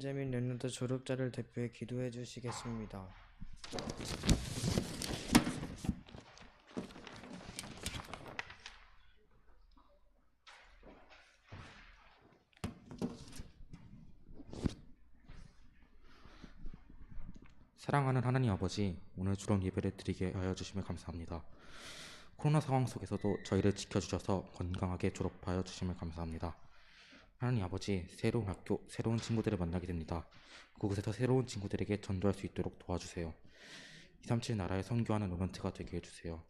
benjamin 랩런트 졸업자를 대표해 기도해 주시겠습니다. 사랑하는 하나님 아버지, 오늘 주론 예배를 드리게 하여 주시며 감사합니다. 코로나 상황 속에서도 저희를 지켜주셔서 건강하게 졸업하여 주시며 감사합니다. 하나님 아버지, 새로운 학교, 새로운 친구들을 만나게 됩니다. 그곳에서 새로운 친구들에게 전도할 수 있도록 도와주세요. 237 나라의 선교하는 롤런트가 되게 해주세요.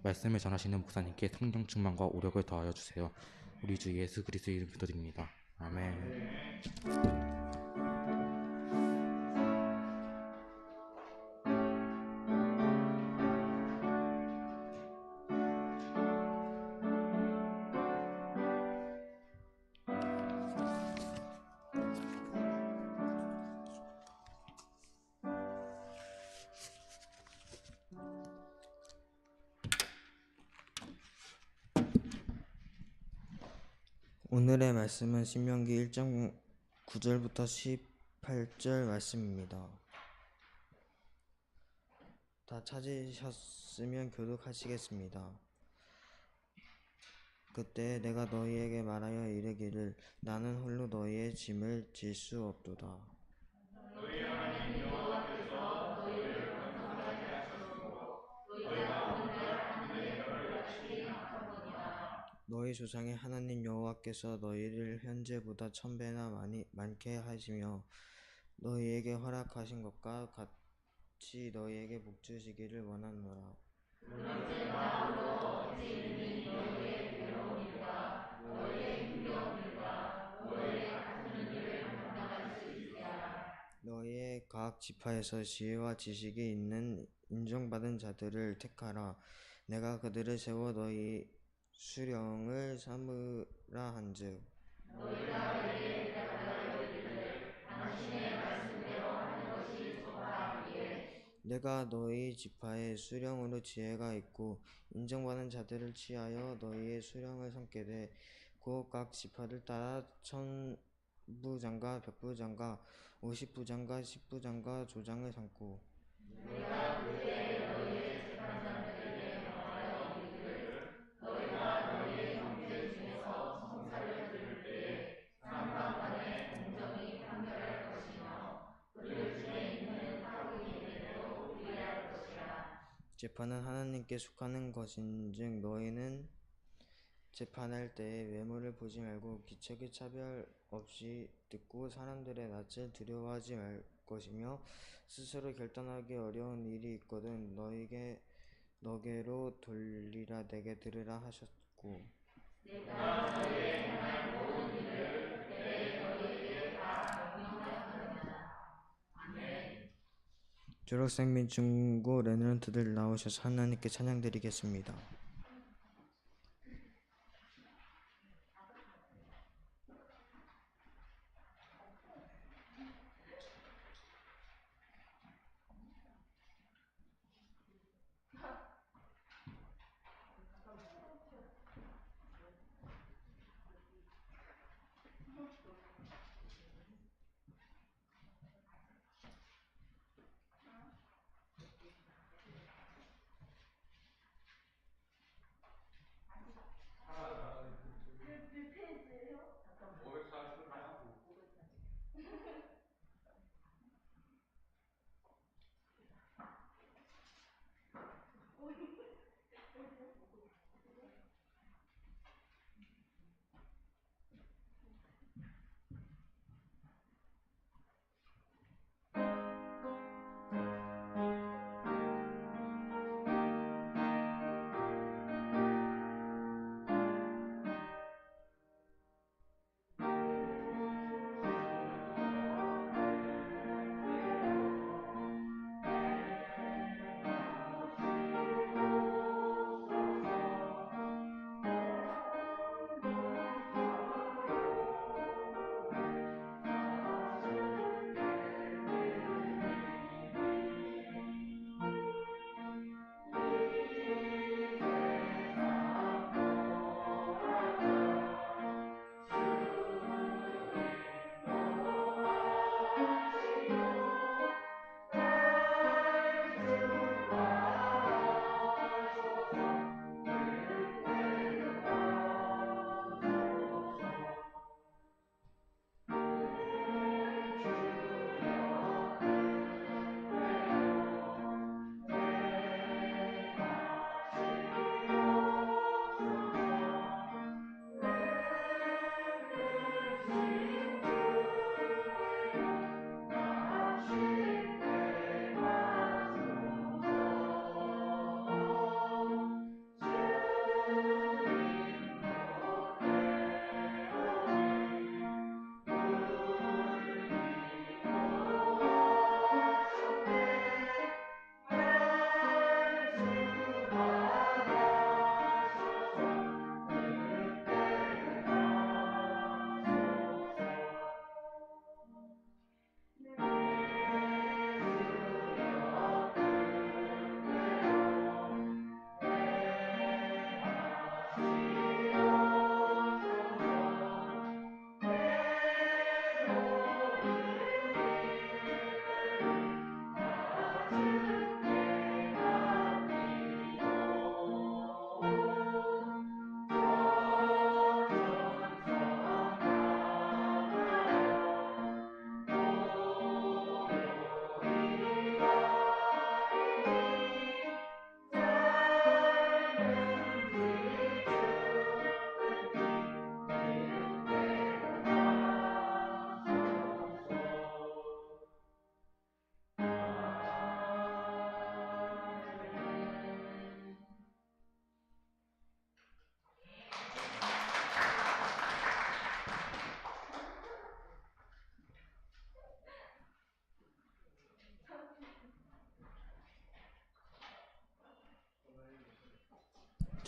말씀을 전하시는 목사님께 성령 충만과 오력을 더하여 주세요. 우리 주 예수 그리스도의 이름 기도드립니다. 아멘. 오늘의 말씀은 신명기 1장 9절부터 18절 말씀입니다. 다 찾으셨으면 교독하시겠습니다. 그때 내가 너희에게 말하여 이르기를 나는 홀로 너희의 짐을 질 수 없도다. 너희 조상의 하나님 여호와께서 너희를 현재보다 1000배나 많게 하시며 너희에게 허락하신 것과 같이 너희에게 복 주시기를 원하노라. 너희의 각 지파에서 지혜와 지식이 있는 인정받은 자들을 택하라. 내가 그들을 세워 너희 수령을 삼으라 한즉 내가 너희 지파의 수령으로 지혜가 있고 인정받은 자들을 취하여 너희의 수령을 삼게 돼 곧 각 지파를 따라 천부장과 백부장과 50부장과 10부장과 조장을 삼고 재판은 하나님께 속하는 것인즉 너희는 재판할 때에 외모를 보지 말고 기척의 차별 없이 듣고 사람들의 낯을 두려워하지 말 것이며 스스로 결단하기 어려운 일이 있거든 너게로 돌리라 내게 들으라 하셨고 졸업생 및 중고 랩런트들 나오셔서 하나님께 찬양드리겠습니다.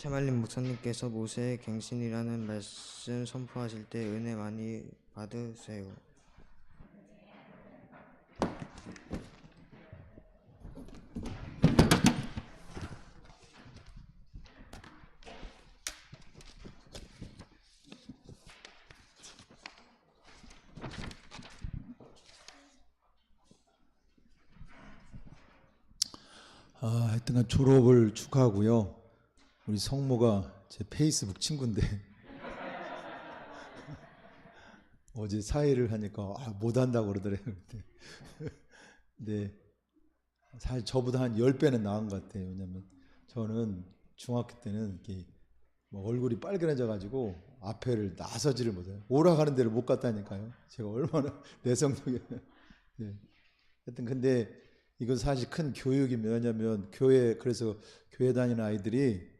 최말림 목사님께서 모세의 갱신이라는 말씀 선포하실 때 은혜 많이 받으세요. 하여튼간 졸업을 축하하고요. 우리 성모가 제 페이스북 친구인데 어제 사회를 하니까 못한다고 그러더래요. 근데 사실 저보다 한 10배는 나은 것 같아요. 왜냐면 저는 중학교 때는 이렇게 뭐 얼굴이 빨개져 가지고 앞에를 나서지를 못해요. 오락가는 데를 못 갔다니까요. 제가 얼마나 내성적이에요. 네. 하여튼 근데 이건 사실 큰 교육이면, 왜냐면 그래서 교회 다니는 아이들이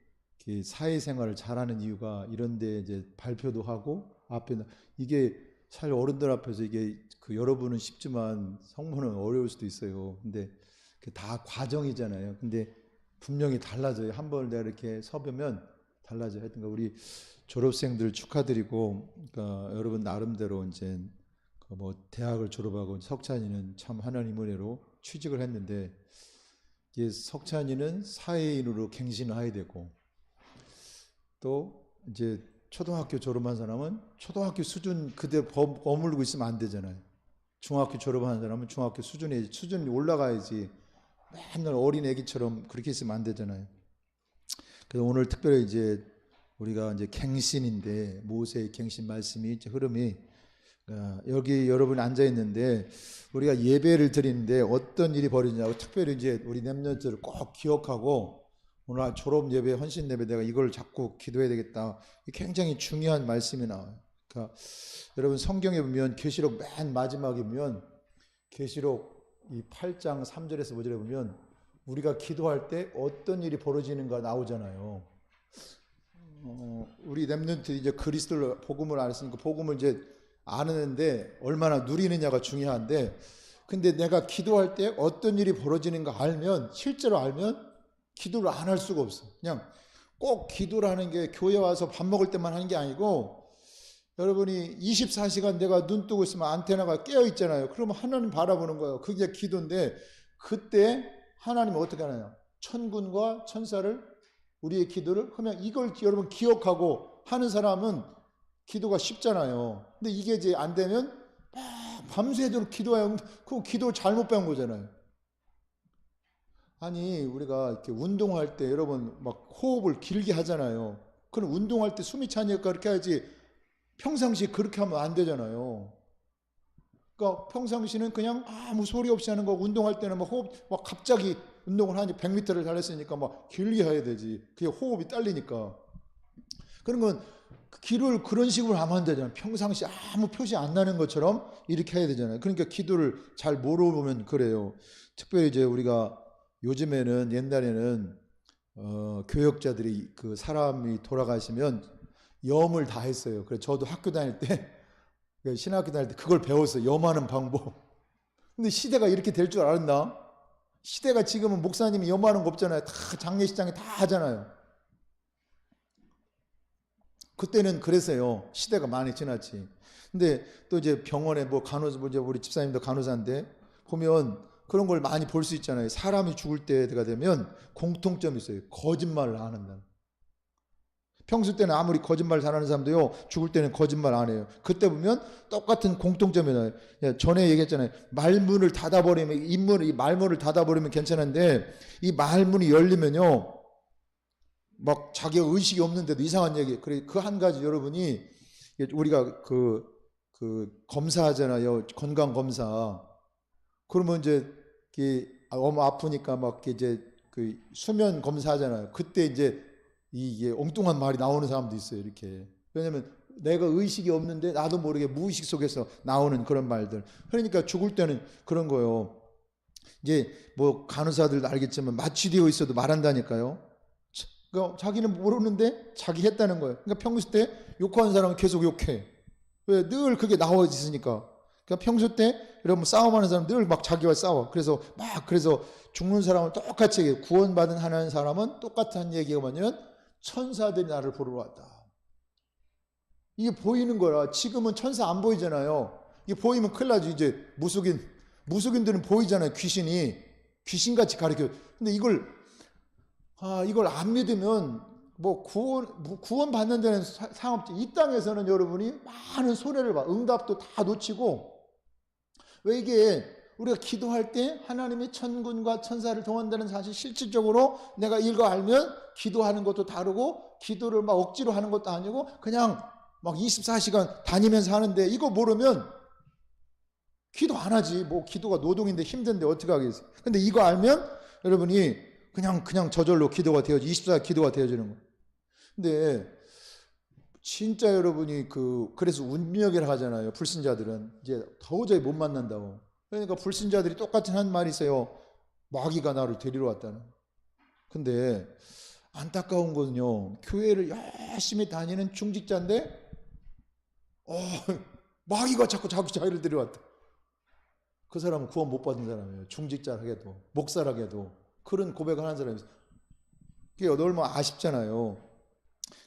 사회생활을 잘하는 이유가 이런데 이제 발표도 하고 앞에 이게 사실 어른들 앞에서 이게 여러분은 쉽지만 성모는 어려울 수도 있어요. 근데 다 과정이잖아요. 근데 분명히 달라져요. 한 번 내가 이렇게 서보면 달라져요. 하여튼 우리 졸업생들 축하드리고, 그러니까 여러분 나름대로 이제 뭐 대학을 졸업하고 석찬이는 참 하나님 은혜로 취직을 했는데, 이제 석찬이는 사회인으로 갱신해야 되고, 또 이제 초등학교 졸업한 사람은 초등학교 수준 그대로 머물고 있으면 안 되잖아요. 중학교 졸업한 사람은 중학교 수준이 올라가야지 맨날 어린 애기처럼 그렇게 있으면 안 되잖아요. 그래서 오늘 특별히 이제 우리가 이제 갱신인데, 모세의 갱신 말씀이 이제 흐름이 여기 여러분이 앉아 있는데 우리가 예배를 드리는데 어떤 일이 벌어지냐고, 특별히 이제 우리 렘넌트를 꼭 기억하고 오늘 졸업 예배, 헌신 예배 내가 이걸 자꾸 기도해야 되겠다. 굉장히 중요한 말씀이 나와요. 그러니까 여러분 성경에 보면 계시록 맨 마지막에 보면 계시록 이 8장 3절에서 5절에 보면 우리가 기도할 때 어떤 일이 벌어지는가 나오잖아요. 우리 렘넌트 이제 그리스도를 복음을 알았으니까 복음을 이제 아는데 얼마나 누리느냐가 중요한데, 근데 내가 기도할 때 어떤 일이 벌어지는가 알면, 실제로 알면 기도를 안 할 수가 없어. 그냥 꼭 기도라는 게 교회 와서 밥 먹을 때만 하는 게 아니고, 여러분이 24시간 내가 눈 뜨고 있으면 안테나가 깨어 있잖아요. 그러면 하나님 바라보는 거예요. 그게 기도인데, 그때 하나님은 어떻게 하느냐, 천군과 천사를, 우리의 기도를 하면, 이걸 여러분 기억하고 하는 사람은 기도가 쉽잖아요. 근데 이게 이제 안 되면 밤새도록 기도해요. 그 기도 잘못 배운 거잖아요. 아니, 우리가 이렇게 운동할 때 여러분 막 호흡을 길게 하잖아요. 그럼 운동할 때 숨이 차니까 그렇게 해야지, 평상시에 그렇게 하면 안 되잖아요. 그러니까 평상시는 그냥 아무 소리 없이 하는 거, 운동할 때는 막 호흡, 막 갑자기 운동을 하니 100m를 달렸으니까 막 길게 해야 되지. 그게 호흡이 딸리니까. 그런 건 기도를 그런 식으로 하면 안 되잖아요. 평상시 아무 표시 안 나는 것처럼 이렇게 해야 되잖아요. 그러니까 기도를 잘 모르면 그래요. 특별히 이제 우리가 요즘에는, 옛날에는 교역자들이 그 사람이 돌아가시면 염을 다 했어요. 그래서 저도 학교 다닐 때, 신학교 다닐 때 그걸 배웠어요. 염하는 방법. 근데 시대가 이렇게 될 줄 알았나? 시대가 지금은 목사님이 염하는 거 없잖아요. 다 장례식장에 다 하잖아요. 그때는 그랬어요. 시대가 많이 지났지. 근데 또 이제 병원에 뭐 간호사, 우리 집사님도 간호사인데 보면 그런 걸 많이 볼 수 있잖아요. 사람이 죽을 때가 되면 공통점이 있어요. 거짓말을 안 한다. 평소 때는 아무리 거짓말 잘하는 사람도요, 죽을 때는 거짓말 안 해요. 그때 보면 똑같은 공통점이 나요. 전에 얘기했잖아요. 말문을 닫아버리면, 이 말문을 닫아버리면 괜찮은데, 이 말문이 열리면요, 막 자기가 의식이 없는데도 이상한 얘기. 그래, 그 한 가지 여러분이, 우리가 그 검사하잖아요. 건강검사. 그러면 이제, 너무 아프니까 막 이제 그 수면 검사하잖아요. 그때 이제 이게 엉뚱한 말이 나오는 사람도 있어요. 이렇게. 왜냐면 내가 의식이 없는데 나도 모르게 무의식 속에서 나오는 그런 말들. 그러니까 죽을 때는 그런 거예요. 이제 뭐 간호사들도 알겠지만 마취되어 있어도 말한다니까요. 그러니까 자기는 모르는데 자기 했다는 거예요. 그러니까 평소 때 욕하는 사람은 계속 욕해. 왜? 늘 그게 나와 있으니까. 그러니까 평소 때 여러분 싸움하는 사람 늘 막 자기와 싸워. 그래서 죽는 사람은 똑같이 얘기해요. 구원받은 하나님 사람은 똑같은 얘기가 뭐냐면 천사들이 나를 보러 왔다. 이게 보이는 거라. 지금은 천사 안 보이잖아요. 이게 보이면 큰일 나지. 이제 무속인들은 보이잖아요. 귀신같이 가르쳐. 근데 이걸 안 믿으면 뭐 구원 받는 데는 상관없지. 이 땅에서는 여러분이 많은 손해를 봐. 응답도 다 놓치고. 왜 이게 우리가 기도할 때 하나님이 천군과 천사를 동원한다는 사실 실질적으로 내가 이거 알면 기도하는 것도 다르고 기도를 막 억지로 하는 것도 아니고 그냥 막 24시간 다니면서 하는데 이거 모르면 기도 안 하지. 뭐 기도가 노동인데 힘든데 어떻게 하겠어요. 근데 이거 알면 여러분이 그냥 저절로 기도가 되어지 24시간 기도가 되어지는 거예요. 근데 진짜 여러분이 그래서 운명이라 하잖아요. 불신자들은 이제 도저히 못 만난다고. 그러니까 불신자들이 똑같이 한 말이 있어요. 마귀가 나를 데리러 왔다는. 근데 안타까운 거는요. 교회를 열심히 다니는 중직자인데 마귀가 자꾸 자기를 데려왔다. 그 사람은 구원 못 받은 사람이에요. 중직자라게도 목사라게도 그런 고백을 하는 사람이 있어요. 그게 얼마나 아쉽잖아요.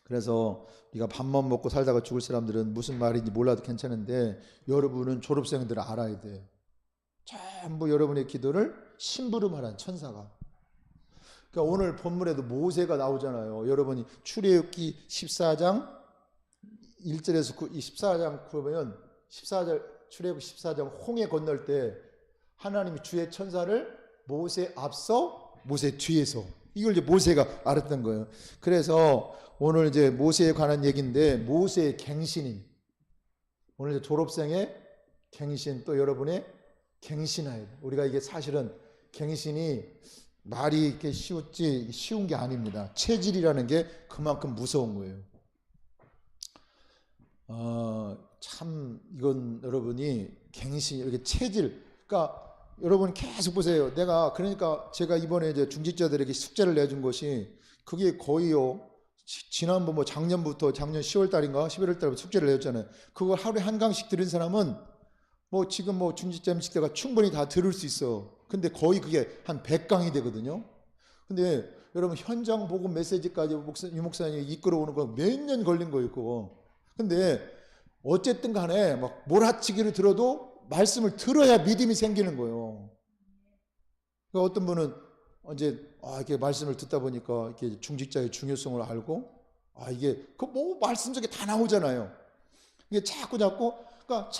그래서 네가 밥만 먹고 살다가 죽을 사람들은 무슨 말인지 몰라도 괜찮은데 여러분은 졸업생들을 알아야 돼. 전부 여러분의 기도를 심부름하라는 천사가. 그러니까 오늘 본문에도 모세가 나오잖아요. 여러분이 출애굽기 14장 1절에서 14장 보면 14절 출애굽 14장 홍해 건널 때 하나님이 주의 천사를 모세 앞서 모세 뒤에서 이걸 이제 모세가 알았던 거예요. 그래서 오늘 이제 모세에 관한 얘기인데 모세의 갱신이 오늘 이제 졸업생의 갱신 또 여러분의 갱신하야 돼. 우리가 이게 사실은 갱신이 말이 이렇게 쉬운 게 아닙니다. 체질이라는 게 그만큼 무서운 거예요. 참 이건 여러분이 갱신 이렇게 체질 그러니까 여러분 계속 보세요. 그러니까 제가 이번에 이제 중직자들에게 숙제를 내준 것이 그게 거의요. 지난번 뭐 작년 10월 달인가 11월 달부터 숙제를 내줬잖아요. 그걸 하루에 한 강씩 들은 사람은 뭐 지금 뭐 중직자 MC대가 충분히 다 들을 수 있어. 근데 거의 그게 한 100강이 되거든요. 근데 여러분 현장 복음 메시지까지 유 목사님이 이끌어오는 거 몇 년 걸린 거예요, 그거. 근데 어쨌든 간에 막 몰아치기를 들어도 말씀을 들어야 믿음이 생기는 거예요. 그러니까 어떤 분은 이제 이렇게 말씀을 듣다 보니까 이렇게 중직자의 중요성을 알고 이게 그 뭐 말씀 속에 다 나오잖아요. 이게 자꾸 그러니까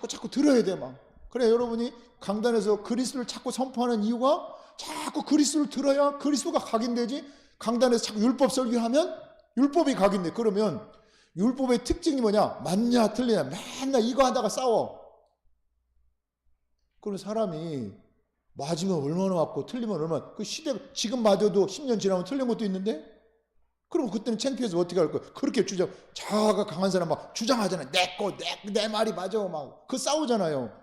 자꾸 들어야 돼 막. 그래 여러분이 강단에서 그리스도를 자꾸 선포하는 이유가 자꾸 그리스도를 들어야 그리스도가 각인되지. 강단에서 자꾸 율법 설교하면 율법이 각인돼. 그러면 율법의 특징이 뭐냐? 맞냐 틀리냐 맨날 이거 하다가 싸워. 그런 사람이 맞으면 얼마나 맞고 틀리면 얼마나 그 시대가 지금 맞아도 10년 지나면 틀린 것도 있는데 그럼 그때는 창피해서 어떻게 할 거야? 그렇게 자아가 강한 사람 막 주장하잖아요. 내 말이 맞아 막 그 싸우잖아요.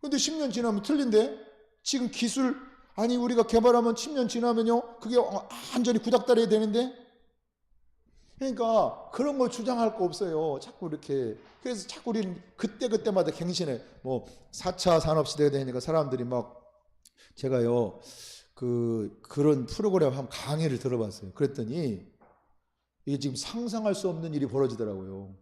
근데 10년 지나면 틀린데 지금 기술 우리가 개발하면 10년 지나면요 그게 완전히 구닥다리가 되는데 그러니까 그런 걸 주장할 거 없어요. 자꾸 이렇게. 그래서 자꾸 우리는 그때마다 갱신해. 뭐 4차 산업시대가 되니까 사람들이 막 제가요 그런 프로그램 한 강의를 들어봤어요. 그랬더니 이게 지금 상상할 수 없는 일이 벌어지더라고요.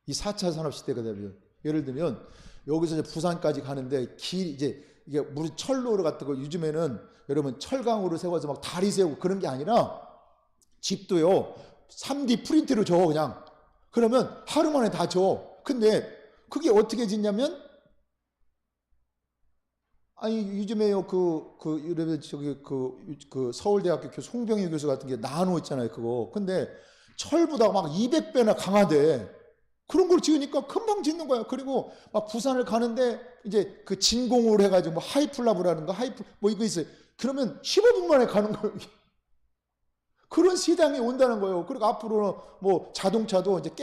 이 4차 산업시대가 되면 예를 들면 여기서 이제 부산까지 가는데 이제 이게 우리 철로로 같은 거 요즘에는 여러분 철강으로 세워서 막 다리 세우고 그런 게 아니라 집도요 3D 프린트로 줘 그냥. 그러면 하루 만에 다 줘. 근데 그게 어떻게 짓냐면 요즘에요 그 서울대학교 교수 홍병희 교수 같은 게 나노 있잖아요 그거. 근데 철보다 막 200배나 강하대. 그런 걸 지으니까 금방 짓는 거야. 그리고 막 부산을 가는데 이제 그 진공으로 해가지고 뭐 하이플라브라는 거 뭐 이거 있어요. 그러면 15분 만에 가는 거예요. 그런 시장이 온다는 거예요. 그리고 앞으로는 뭐 자동차도 이제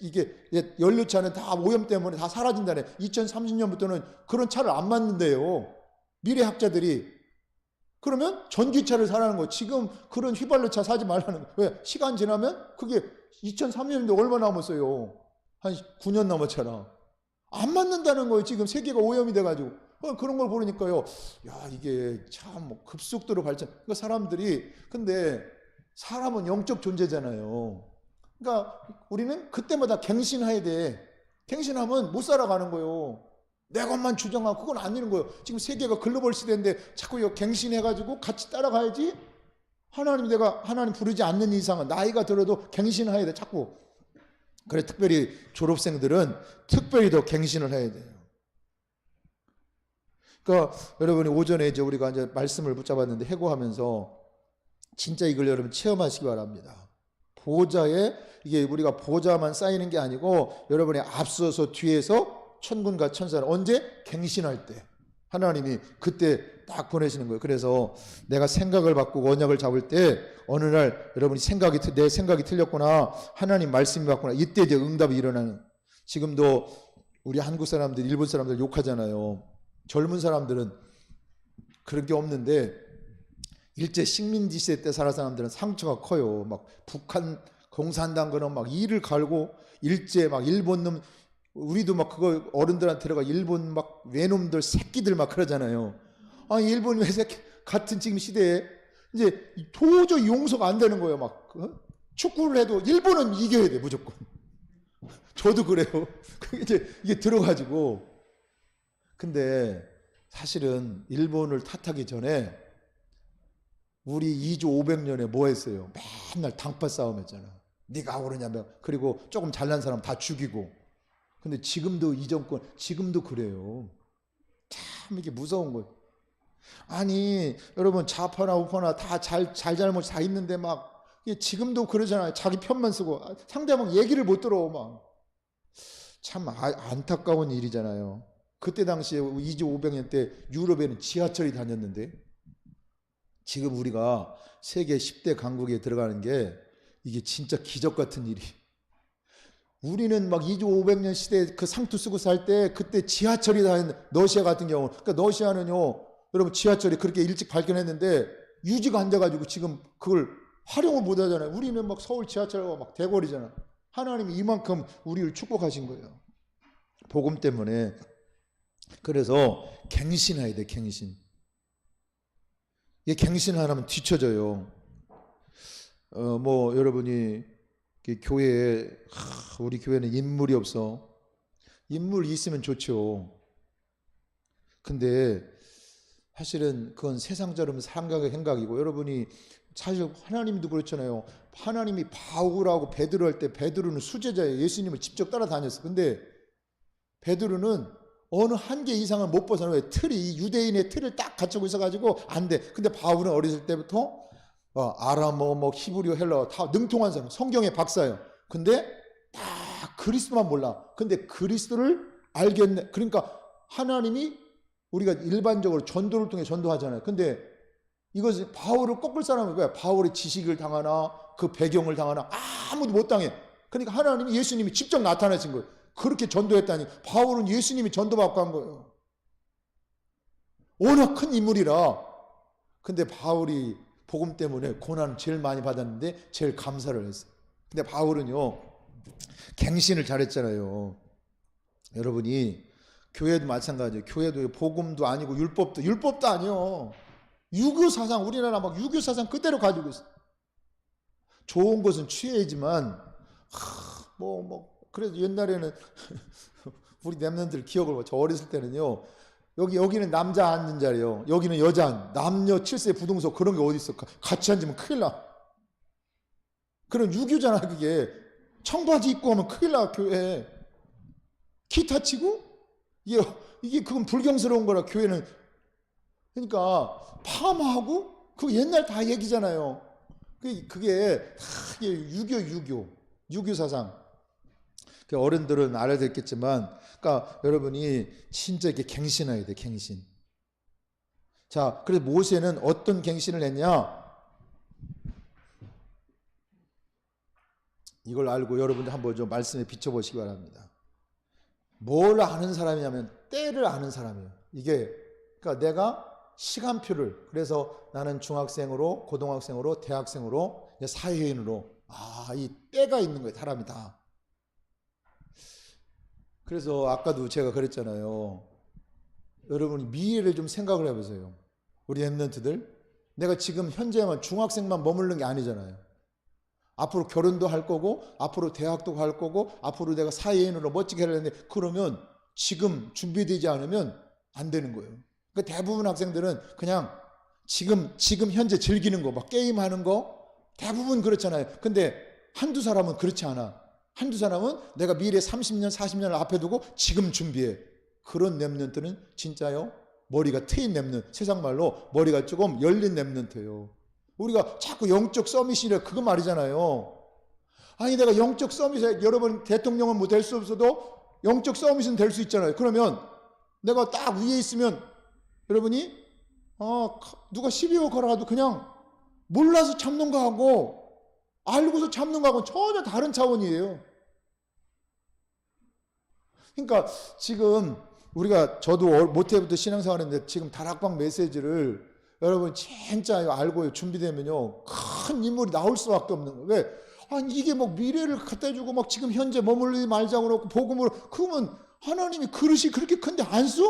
이게 연료차는 다 오염 때문에 다 사라진다네. 2030년부터는 그런 차를 안 만든대요. 미래학자들이. 그러면 전기차를 사라는 거예요. 지금 그런 휘발유차 사지 말라는 거예요. 왜? 시간 지나면 그게 2030년인데 얼마 남았어요? 한 9년 남았잖아. 안 맞는다는 거예요. 지금 세계가 오염이 돼가지고. 그런 걸 보니까요. 야, 이게 참 급속도로 발전. 그러니까 사람들이 근데 사람은 영적 존재잖아요. 그러니까 우리는 그때마다 갱신해야 돼. 갱신하면 못 살아가는 거예요. 내 것만 주장하고 그건 안 되는 거예요. 지금 세계가 글로벌 시대인데 자꾸 이거 갱신해가지고 같이 따라가야지. 내가 하나님 부르지 않는 이상은 나이가 들어도 갱신해야 돼. 자꾸. 그래 특별히 졸업생들은 특별히 더 갱신을 해야 돼요. 그러니까 여러분이 오전에 이제 우리가 이제 말씀을 붙잡았는데 해고하면서 진짜 이걸 여러분 체험하시기 바랍니다. 보좌에 이게 우리가 보좌만 쌓이는 게 아니고 여러분이 앞서서 뒤에서 천군과 천사를 언제 갱신할 때 하나님이 그때 딱 보내시는 거예요. 그래서 내가 생각을 바꾸고 언약을 잡을 때 어느 날 여러분이 내 생각이 틀렸구나, 하나님 말씀이 바꾸나, 이때 이제 응답이 일어나는. 지금도 우리 한국 사람들, 일본 사람들 욕하잖아요. 젊은 사람들은 그런 게 없는데 일제 식민지 시대 때 살아 사람들은 상처가 커요. 막 북한 공산당 그런 막 이를 갈고 일제 막 일본 놈, 우리도 막 그거 어른들한테 들어가 일본 막 외놈들 새끼들 막 그러잖아요. 아 일본 왜 새끼 같은 지금 시대에 이제 도저히 용서가 안 되는 거예요. 막 축구를 해도 일본은 이겨야 돼 무조건. 저도 그래요. 이게 들어가지고. 근데 사실은 일본을 탓하기 전에 우리 2조 500년에 뭐 했어요? 맨날 당파 싸움 했잖아. 네가 오르냐며. 그리고 조금 잘난 사람 다 죽이고. 근데 지금도 이 정권 지금도 그래요. 참 이게 무서운 거예요. 아니 여러분 좌파나 우파나 다 잘못 다 있는데 막 지금도 그러잖아요. 자기 편만 쓰고 상대방 얘기를 못 들어 막. 참 안타까운 일이잖아요. 그때 당시에 2조 500년 때 유럽에는 지하철이 다녔는데 지금 우리가 세계 10대 강국에 들어가는 게 이게 진짜 기적 같은 일이. 우리는 막 2조 500년 시대에 그 상투 쓰고 살 때 그때 지하철이 다녔는데 러시아 같은 경우 그러니까 러시아는요 여러분 지하철이 그렇게 일찍 발견했는데 유지가 안 돼가지고 지금 그걸 활용을 못 하잖아요. 우리는 막 서울 지하철과 막 대거리잖아. 하나님이 이만큼 우리를 축복하신 거예요. 복음 때문에. 그래서 갱신해야 돼. 갱신. 이게 갱신 안 하면 뒤처져요. 뭐 여러분이 교회에 우리 교회는 인물이 없어. 인물이 있으면 좋죠. 근데 사실은 그건 세상처럼 생각이고 여러분이 사실 하나님도 그렇잖아요. 하나님이 바울하고 베드로 할 때 베드로는 수제자예요. 예수님을 직접 따라다녔어. 근데 베드로는 어느 한계 이상은 못 벗어나. 왜? 틀이 유대인의 틀을 딱 갖추고 있어가지고 안 돼. 근데 바울은 어렸을 때부터 아람어, 뭐 히브리어, 헬라어 다 능통한 사람, 성경의 박사예요. 근데 다 그리스도만 몰라. 근데 그리스도를 알겠네. 그러니까 하나님이 우리가 일반적으로 전도를 통해 전도하잖아요. 근데 이것이 바울을 꺾을 사람은 뭐야? 바울의 지식을 당하나 그 배경을 당하나 아무도 못 당해. 그러니까 하나님이 예수님이 직접 나타나신 거예요. 그렇게 전도했다니. 바울은 예수님이 전도받고 한 거예요. 워낙 큰 인물이라. 근데 바울이 복음 때문에 고난을 제일 많이 받았는데 제일 감사를 했어요. 근데 바울은요 갱신을 잘했잖아요. 여러분이 교회도 마찬가지예요. 교회도 복음도 아니고 율법도 아니요. 유교 사상, 우리나라 막 유교 사상 그대로 가지고 있어. 좋은 것은 취해야지만 그래도 옛날에는 우리 랩런들 기억을 저 어렸을 때는요. 여기는 남자 앉는 자리요. 여기는 여자 남녀 7세 부동석 그런 게 어디 있어. 같이 앉으면 큰일 나. 그런 유교잖아 그게. 청바지 입고 하면 큰일 나 교회. 기타 치고 이게 그건 불경스러운 거라 교회는. 그러니까 파마하고 그 옛날 다 얘기잖아요. 그게 다 유교 사상. 어른들은 알아듣겠지만, 그러니까 여러분이 진짜 이렇게 갱신해야 돼, 갱신. 자, 그래서 모세는 어떤 갱신을 했냐? 이걸 알고 여러분들 한번 좀 말씀에 비춰보시기 바랍니다. 뭘 아는 사람이냐면 때를 아는 사람이에요. 이게 그러니까 내가 시간표를, 그래서 나는 중학생으로, 고등학생으로, 대학생으로, 사회인으로, 이 때가 있는 거예요, 사람이 다. 그래서 아까도 제가 그랬잖아요. 여러분이 미래를 좀 생각을 해보세요. 우리 랩런트들. 내가 지금 현재만 중학생만 머무르는 게 아니잖아요. 앞으로 결혼도 할 거고 앞으로 대학도 갈 거고 앞으로 내가 사회인으로 멋지게 하려는데 그러면 지금 준비되지 않으면 안 되는 거예요. 그러니까 대부분 학생들은 그냥 지금 현재 즐기는 거, 막 게임하는 거 대부분 그렇잖아요. 근데 한두 사람은 그렇지 않아. 한두 사람은 내가 미래 30년, 40년을 앞에 두고 지금 준비해. 그런 랩런트는 진짜요. 머리가 트인 랩런트, 세상 말로 머리가 조금 열린 랩런트예요. 우리가 자꾸 영적 서밋이래 그거 말이잖아요. 아니 내가 영적 서밋에 여러분 대통령은 뭐 될 수 없어도 영적 서밋은 될 수 있잖아요. 그러면 내가 딱 위에 있으면 여러분이 누가 12호 걸어가도 그냥 몰라서 참는 거하고 알고서 참는 거하고 전혀 다른 차원이에요. 그러니까 지금 우리가 저도 모태부터 신앙생활했는데 지금 다락방 메시지를 여러분 진짜 알고 준비되면요 큰 인물이 나올 수밖에 없는 거예요. 왜? 아니 이게 뭐 미래를 갖다 주고 막 지금 현재 머물리지 말자고 그러고 복음으로 그러면 하나님이 그릇이 그렇게 큰데 안 써?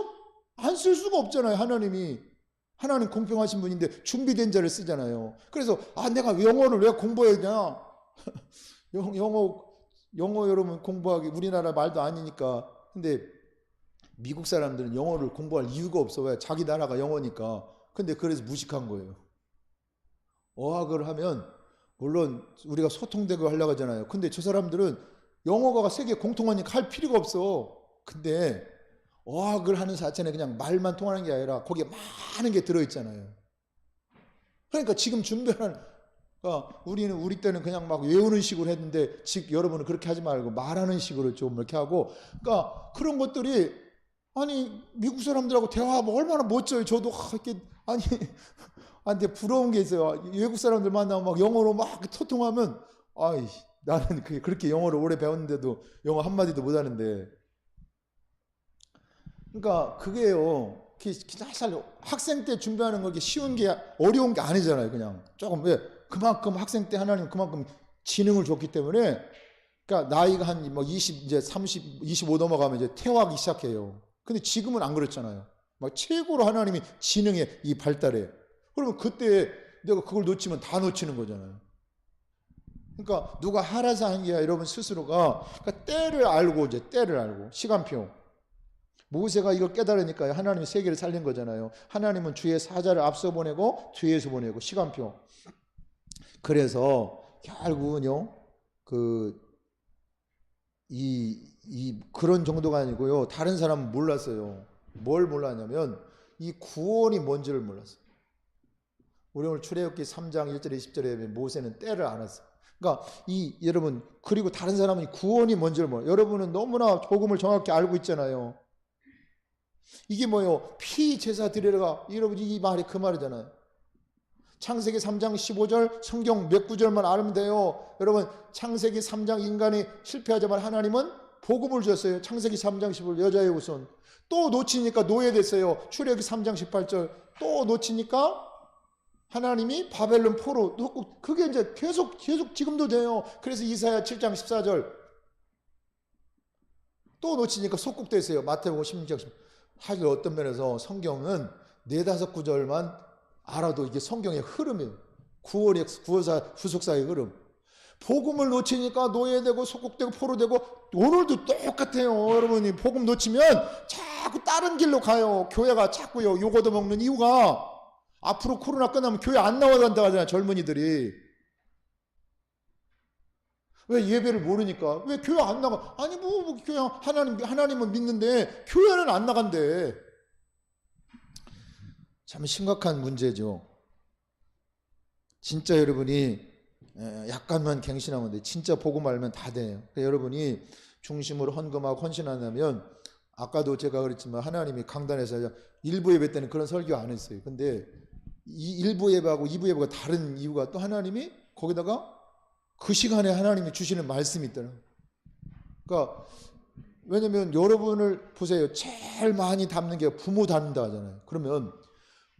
안 쓸 수가 없잖아요. 하나님 공평하신 분인데 준비된 자를 쓰잖아요. 그래서 내가 영어를 왜 공부해야 되냐? 영어 여러분 공부하기 우리나라 말도 아니니까. 근데 미국 사람들은 영어를 공부할 이유가 없어. 왜? 자기 나라가 영어니까. 근데 그래서 무식한 거예요. 어학을 하면 물론 우리가 소통되고 하려고 하잖아요. 근데 저 사람들은 영어가 세계 공통어니까 할 필요가 없어. 근데 어학을 하는 자체는 그냥 말만 통하는 게 아니라 거기에 많은 게 들어있잖아요. 그러니까 지금 준비하는 우리 때는 그냥 막 외우는 식으로 했는데 지금 여러분은 그렇게 하지 말고 말하는 식으로 좀 이렇게 하고 그러니까 그런 것들이 아니 미국 사람들하고 대화하면 얼마나 멋져요. 저도 이렇게 근데 부러운 게 있어요. 외국 사람들 만나면 막 영어로 막 소통하면 나는 그렇게 영어를 오래 배웠는데도 영어 한마디도 못하는데 그러니까 그게요. 사실 학생 때 준비하는 거 쉬운 게 어려운 게 아니잖아요. 그냥 조금 왜 그만큼 학생 때 하나님 그만큼 지능을 줬기 때문에 그러니까 나이가 한 뭐 20 이제 30 25 넘어가면 이제 퇴화하기 시작해요. 근데 지금은 안 그렇잖아요. 막 최고로 하나님이 지능의 이 발달에 그러면 그때 내가 그걸 놓치면 다 놓치는 거잖아요. 그러니까 누가 하라서 하는 게 아니라 여러분 스스로가 그러니까 때를 알고 시간표. 모세가 이걸 깨달으니까 하나님이 세계를 살린 거잖아요. 하나님은 주의 사자를 앞서 보내고 뒤에서 보내고 시간표. 그래서 결국은요 그런 정도가 아니고요. 다른 사람은 몰랐어요. 뭘 몰랐냐면 이 구원이 뭔지를 몰랐어요. 우리 오늘 출애굽기 3장 1절에 20절에 모세는 때를 알았어요. 그러니까 여러분 그리고 다른 사람은 구원이 뭔지를 몰라요. 여러분은 너무나 복음을 정확히 알고 있잖아요. 이게 뭐예요? 피 제사 드리러가 여러분 이 말이 그 말이잖아요. 창세기 3장 15절 성경 몇 구절만 알면 돼요. 여러분 창세기 3장 인간이 실패하자마자 하나님은 복음을 주셨어요. 창세기 3장 15절 여자의 후손. 또 놓치니까 노예됐어요. 출애굽기 3장 18절 또 놓치니까 하나님이 바벨론 포로 그게 이제 계속 지금도 돼요. 그래서 이사야 7장 14절 또 놓치니까 속국됐어요. 마태복음 16장 10절. 하길 어떤 면에서 성경은 4-5구절만 알아도 이게 성경의 흐름이에요. 구원사 후속사의 흐름. 복음을 놓치니까 노예되고 속국되고 포로되고 오늘도 똑같아요. 여러분이 복음 놓치면 자꾸 다른 길로 가요. 교회가 자꾸요 욕 얻어먹는 이유가 앞으로 코로나 끝나면 교회 안 나와야 한다고 하잖아요. 젊은이들이. 왜 예배를 모르니까? 왜 교회 안 나가? 아니 뭐 교회 하나님은 믿는데 교회는 안 나간대. 참 심각한 문제죠. 진짜 여러분이 약간만 갱신하면 돼. 진짜 복음 알면 다 돼요. 그러니까 여러분이 중심으로 헌금하고 헌신한다면 아까도 제가 그랬지만 하나님이 강단에서 1부 예배 때는 그런 설교 안 했어요. 근데 이 1부 예배하고 2부 예배가 다른 이유가 또 하나님이 거기다가 그 시간에 하나님이 주시는 말씀이 있더라고요. 그러니까 왜냐면 여러분을 보세요. 제일 많이 닮는 게 부모 닮는다 하잖아요. 그러면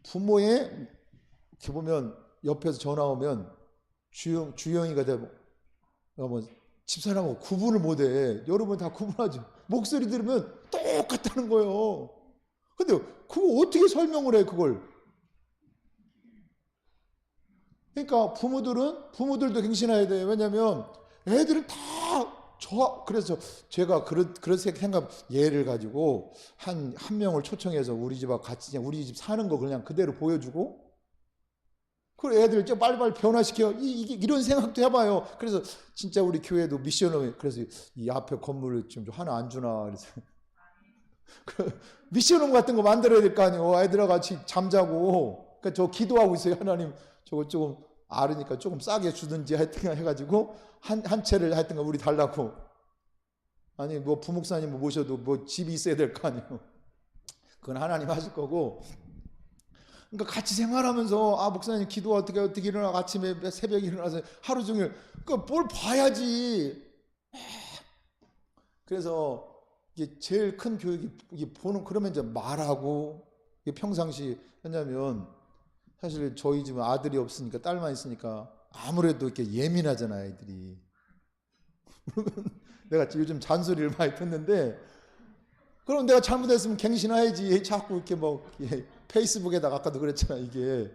부모의 이렇게 보면 옆에서 전화 오면 주영이가 되고 뭐 집사람하고 구분을 못해. 여러분 다 구분하죠. 목소리 들으면 똑같다는 거예요. 근데 그거 어떻게 설명을 해 그걸? 그러니까 부모들도 갱신해야 돼요. 왜냐하면 애들은 다 그래서 제가 그런 생각 예를 가지고 한 명을 초청해서 우리 집하고 같이 그냥 우리 집 사는 거 그냥 그대로 보여주고, 그 애들 좀 빨리빨리 변화시켜. 이런 생각도 해봐요. 그래서 진짜 우리 교회도 미션홈, 그래서 이 앞에 건물을 좀 하나 안 주나 그래서 그 미션홈 같은 거 만들어야 될 거 아니에요. 애들하고 같이 잠자고. 그러니까 저 기도하고 있어요. 하나님 저거 조금 아르니까 조금 싸게 주든지 하여튼 해가지고 한 채를 하여튼 우리 달라고. 아니 뭐 부목사님 모셔도 뭐 집이 있어야 될 거 아니에요. 그건 하나님 하실 거고. 그러니까 같이 생활하면서 목사님 기도 어떻게 일어나 아침에 새벽에 일어나서 하루 종일 그러니까 뭘 봐야지. 그래서 이게 제일 큰 교육이 이게 보는, 그러면 이제 말하고 이게 평상시. 왜냐면 사실 저희 집은 아들이 없으니까 딸만 있으니까 아무래도 이렇게 예민하잖아요, 아이들이. 내가 요즘 잔소리를 많이 듣는데, 그럼 내가 잘못했으면 갱신해야지. 자꾸 이렇게 뭐 페이스북에다가 아까도 그랬잖아, 이게.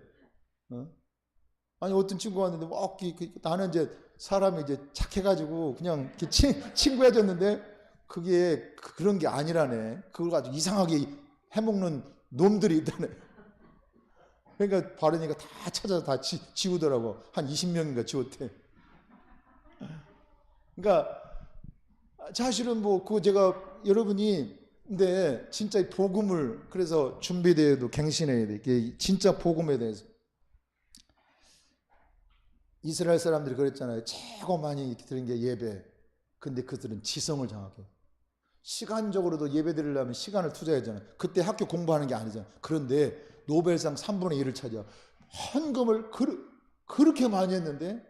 아니 어떤 친구가 왔는데 나는 이제 사람이 이제 착해가지고 그냥 이렇게 친구해졌는데 그게 그런 게 아니라네. 그걸 가지고 이상하게 해먹는 놈들이 있다네. 그러니까 바르니까 다 찾아서 다 지우더라고. 한 20명인가 지웠대. 그러니까 사실은 뭐 그거 제가 여러분이 근데 진짜 이 복음을 그래서 준비대회도 갱신해야 돼. 이게 진짜 복음에 대해서. 이스라엘 사람들이 그랬잖아요. 최고 많이 이렇게 드린 게 예배. 근데 그들은 지성을 장악해. 시간적으로도 예배 드리려면 시간을 투자해야 되잖아요. 그때 학교 공부하는 게 아니잖아요. 그런데 노벨상 3분의 1을 차지하고 헌금을 그렇게 많이 했는데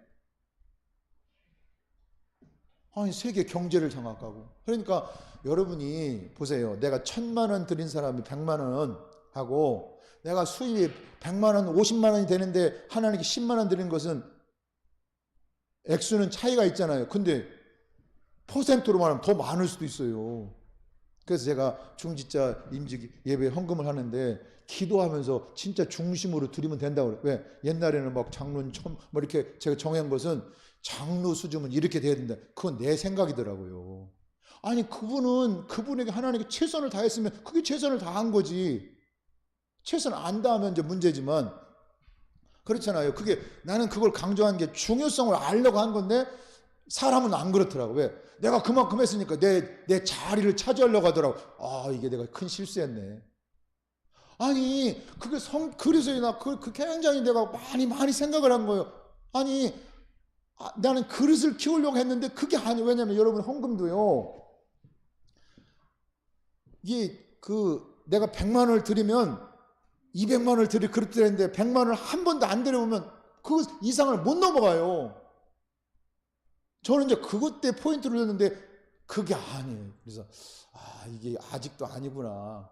아니 세계 경제를 장악하고. 그러니까 여러분이 보세요. 내가 1,000만 원 드린 사람이 100만 원 하고 내가 수입이 100만 원, 50만 원이 되는데 하나님께 10만 원 드린 것은 액수는 차이가 있잖아요. 근데 퍼센트로 말하면 더 많을 수도 있어요. 그래서 제가 중지자 임직 예배 헌금을 하는데 기도하면서 진짜 중심으로 드리면 된다고 그래요. 왜? 옛날에는 막 장로는 뭐 이렇게 제가 정한 것은 장로 수준은 이렇게 돼야 된다. 그건 내 생각이더라고요. 아니 그분에게 하나님께 최선을 다했으면 그게 최선을 다한 거지. 최선을 안 다하면 이제 문제지만 그렇잖아요. 그게 나는 그걸 강조한 게 중요성을 알려고 한 건데 사람은 안 그렇더라고. 왜? 내가 그만큼 했으니까 내 자리를 차지하려고 하더라고. 이게 내가 큰 실수했네. 아니 그게 그래서 나 굉장히 내가 많이 생각을 한 거예요. 아니 나는 그릇을 키우려고 했는데 그게 아니에요. 왜냐면 여러분 헌금도요. 이게 내가 100만 원을 드리면 200만 원을 드릴 그릇 드렸는데 100만 원을 한 번도 안 드려보면 그 이상을 못 넘어가요. 저는 이제 그것 때 포인트를 줬는데 그게 아니에요. 그래서 이게 아직도 아니구나.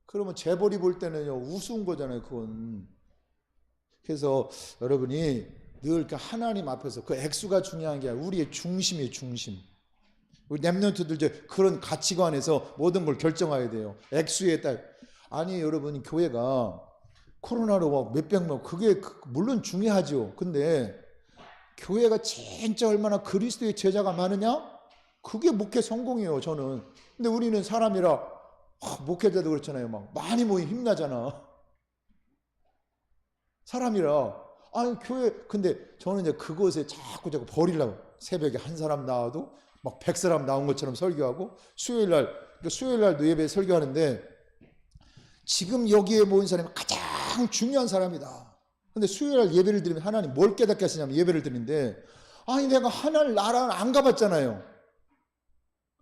그러면 재벌이 볼 때는요 우스운 거잖아요. 그건. 그래서 여러분이 늘 하나님 앞에서 그 액수가 중요한 게 아니라 우리의 중심이에요. 중심. 우리 랩런트들 이제 그런 가치관에서 모든 걸 결정해야 돼요. 액수에 따라. 아니 여러분 교회가 코로나로 막 몇백명 그게 물론 중요하죠. 근데 교회가 진짜 얼마나 그리스도의 제자가 많으냐? 그게 목회 성공이에요. 저는. 근데 우리는 사람이라 목회자도 그렇잖아요. 막 많이 모이면 힘나잖아. 사람이라. 아니 교회 근데 저는 이제 그것에 자꾸 버리려고. 새벽에 한 사람 나와도 막 100사람 나온 것처럼 설교하고 수요일날도 예배 설교하는데 지금 여기에 모인 사람이 가장 중요한 사람이다. 근데 수요일날 예배를 드리면 하나님 뭘 깨닫게 하시냐면 예배를 드리는데 아니 내가 하나님 나라를 안 가봤잖아요.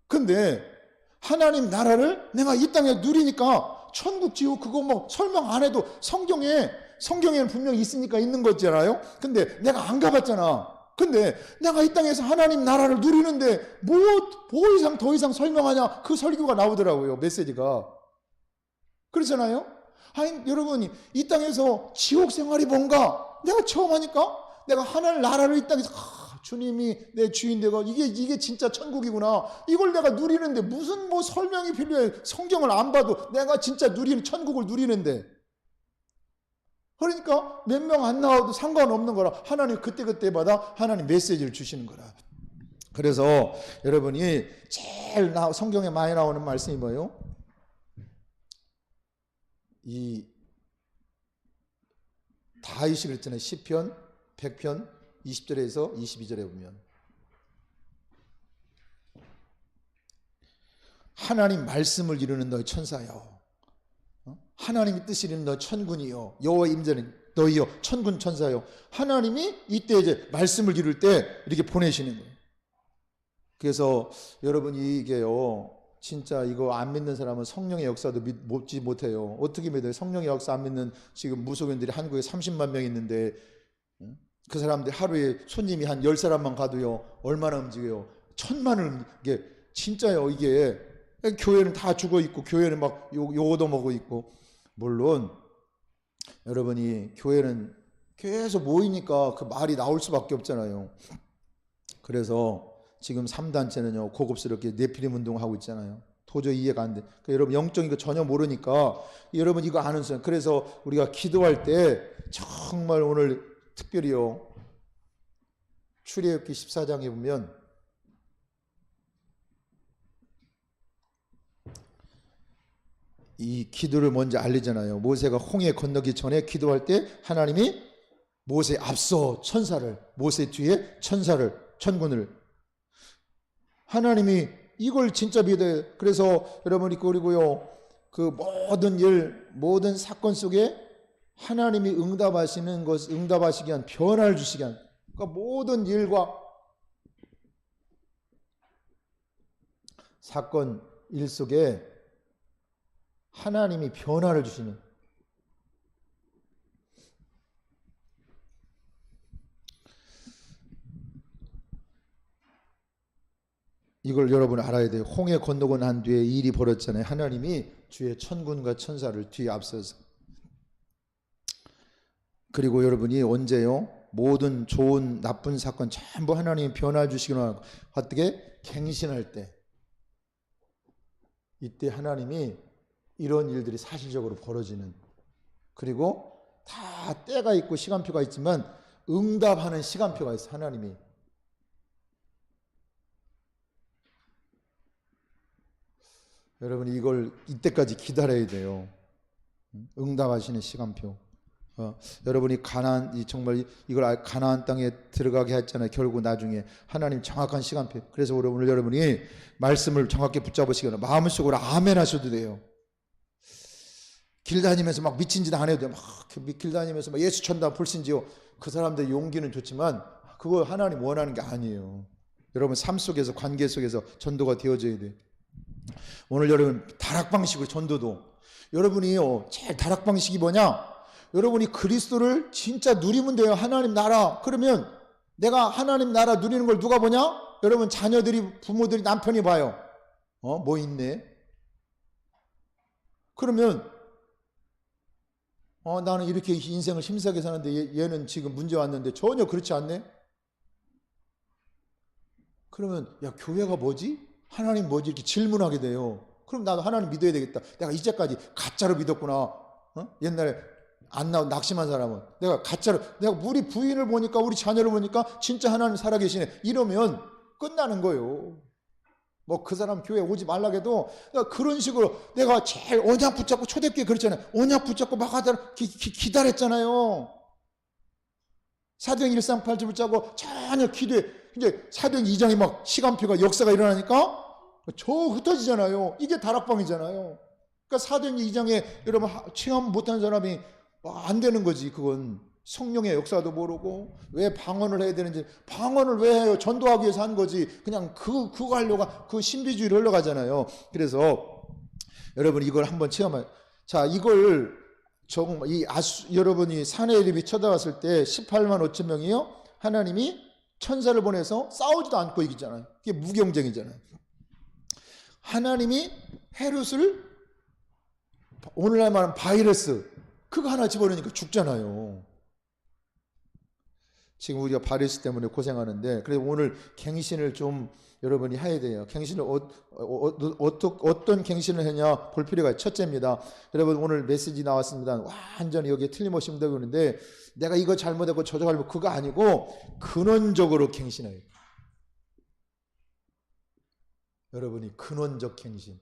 근데 하나님 나라를 내가 이 땅에 누리니까 천국 지옥 그거 뭐 설명 안 해도 성경에는 분명히 있으니까 있는 거잖아요. 근데 내가 안 가봤잖아. 근데 내가 이 땅에서 하나님 나라를 누리는데 뭐 더 이상 설명하냐? 그 설교가 나오더라고요. 메시지가. 그렇잖아요. 아니 여러분 이 땅에서 지옥 생활이 뭔가 내가 처음 하니까 내가 하나님 나라를 이 땅에서 주님이 내 주인 되고 이게 진짜 천국이구나. 이걸 내가 누리는데 무슨 뭐 설명이 필요해. 성경을 안 봐도 내가 진짜 천국을 누리는데. 그러니까 몇 명 안 나와도 상관없는 거라. 하나님 그때그때마다 하나님 메시지를 주시는 거라. 그래서 여러분이 제일 성경에 많이 나오는 말씀이 뭐예요? 이 다윗이 그랬잖아요. 시편 100편 20절에서 22절에 보면 하나님 말씀을 이루는 너희 천사여, 하나님의 뜻을 이루는 너희 천군이여, 여호와의 임재는 너희여 천군 천사여. 하나님이 이때 이제 말씀을 이룰 때 이렇게 보내시는 거예요. 그래서 여러분이 이게요, 진짜 이거 안 믿는 사람은 성령의 역사도 믿지 못해요. 어떻게 믿어요? 성령의 역사 안 믿는 지금 무속인들이 한국에 30만 명 있는데 그 사람들 하루에 손님이 한 10사람만 가도요 얼마나 움직여요? 1000만을. 이게 진짜요. 이게 교회는 다 죽어 있고 교회는 막 욕도 먹고 있고. 물론 여러분이 교회는 계속 모이니까 그 말이 나올 수밖에 없잖아요. 그래서 지금 3단체는요 고급스럽게 네피림 운동하고 있잖아요. 도저히 이해가 안 돼. 그러니까 여러분 영적인 거 전혀 모르니까 여러분 이거 아는 사람. 그래서 우리가 기도할 때 정말 오늘 특별히요 출애굽기 14장에 보면 이 기도를 먼저 알리잖아요. 모세가 홍해 건너기 전에 기도할 때 하나님이 모세 앞서 천사를, 모세 뒤에 천사를, 천군을, 하나님이 이걸 진짜 믿어요. 그래서 여러분이 그리고요 그 모든 일, 모든 사건 속에 하나님이 응답하시는 것, 응답하시기 위한 변화를 주시기 위한, 그러니까 모든 일과 사건 일 속에 하나님이 변화를 주시는, 이걸 여러분 알아야 돼요. 홍해 건너고 난 뒤에 일이 벌어졌잖아요. 하나님이 주의 천군과 천사를 뒤에 앞서서. 그리고 여러분이 언제요? 모든 좋은 나쁜 사건 전부 하나님이 변화 주시기로 어떻게? 갱신할 때. 이때 하나님이 이런 일들이 사실적으로 벌어지는, 그리고 다 때가 있고 시간표가 있지만 응답하는 시간표가 있어. 하나님이. 여러분 이걸 이때까지 기다려야 돼요. 응답하시는 시간표. 여러분이 가나안, 정말 이걸 가나안 땅에 들어가게 했잖아요. 결국 나중에 하나님 정확한 시간표. 그래서 오늘 여러분이 말씀을 정확히 붙잡으시거나 마음속으로 아멘 하셔도 돼요. 길 다니면서 막 미친 짓 안 해도 돼요. 막 길 다니면서 막 예수 천다 불신지요. 그 사람들의 용기는 좋지만 그거 하나님 원하는 게 아니에요. 여러분 삶 속에서, 관계 속에서 전도가 되어져야 돼요. 오늘 여러분 다락방식으로 전도도, 여러분이요 제일 다락방식이 뭐냐? 여러분이 그리스도를 진짜 누리면 돼요. 하나님 나라. 그러면 내가 하나님 나라 누리는 걸 누가 보냐? 여러분 자녀들이, 부모들이, 남편이 봐요. 뭐 있네. 그러면 나는 이렇게 인생을 힘세게 사는데 얘는 지금 문제 왔는데 전혀 그렇지 않네. 그러면 야 교회가 뭐지? 하나님 뭐지? 이렇게 질문하게 돼요. 그럼 나도 하나님 믿어야 되겠다. 내가 이제까지 가짜로 믿었구나. 옛날에 안 나온 낙심한 사람은 내가 가짜로, 내가 우리 부인을 보니까, 우리 자녀를 보니까 진짜 하나님 살아계시네. 이러면 끝나는 거예요. 뭐 그 사람 교회 오지 말라고 해도 그런 식으로 내가 제일 언약 붙잡고, 초대교회 그렇잖아요. 언약 붙잡고 막 하다 기다렸잖아요. 사도행 138절 붙잡고 전혀 기도해. 이제 사도행 2장이 막 시간표가, 역사가 일어나니까 저 흩어지잖아요. 이게 다락방이잖아요. 그러니까 사도행 2장에 여러분 체험 못한 사람이 안 되는 거지. 그건 성령의 역사도 모르고 왜 방언을 해야 되는지, 방언을 왜 해요? 전도하기 위해서 한 거지. 그냥 그거 하려고 그 신비주의로 흘러가잖아요. 그래서 여러분 이걸 한번 체험해. 자, 이걸 정말 여러분이 사내엘립이 쳐다봤을 때 18만 5천 명이요. 하나님이 천사를 보내서 싸우지도 않고 이기잖아요. 그게 무경쟁이잖아요. 하나님이 헤롯을, 오늘날 말하면 바이러스, 그거 하나 집어넣으니까 죽잖아요. 지금 우리가 바리스 때문에 고생하는데, 그래서 오늘 갱신을 좀 여러분이 해야 돼요. 갱신을 어떤 갱신을 하냐 볼 필요가 있어요. 첫째입니다. 여러분 오늘 메시지 나왔습니다. 완전히 여기에 틀림없이 된다고 그러는데, 내가 이거 잘못했고 저거 잘못, 그거 아니고 근원적으로 갱신해요. 여러분이 근원적 갱신.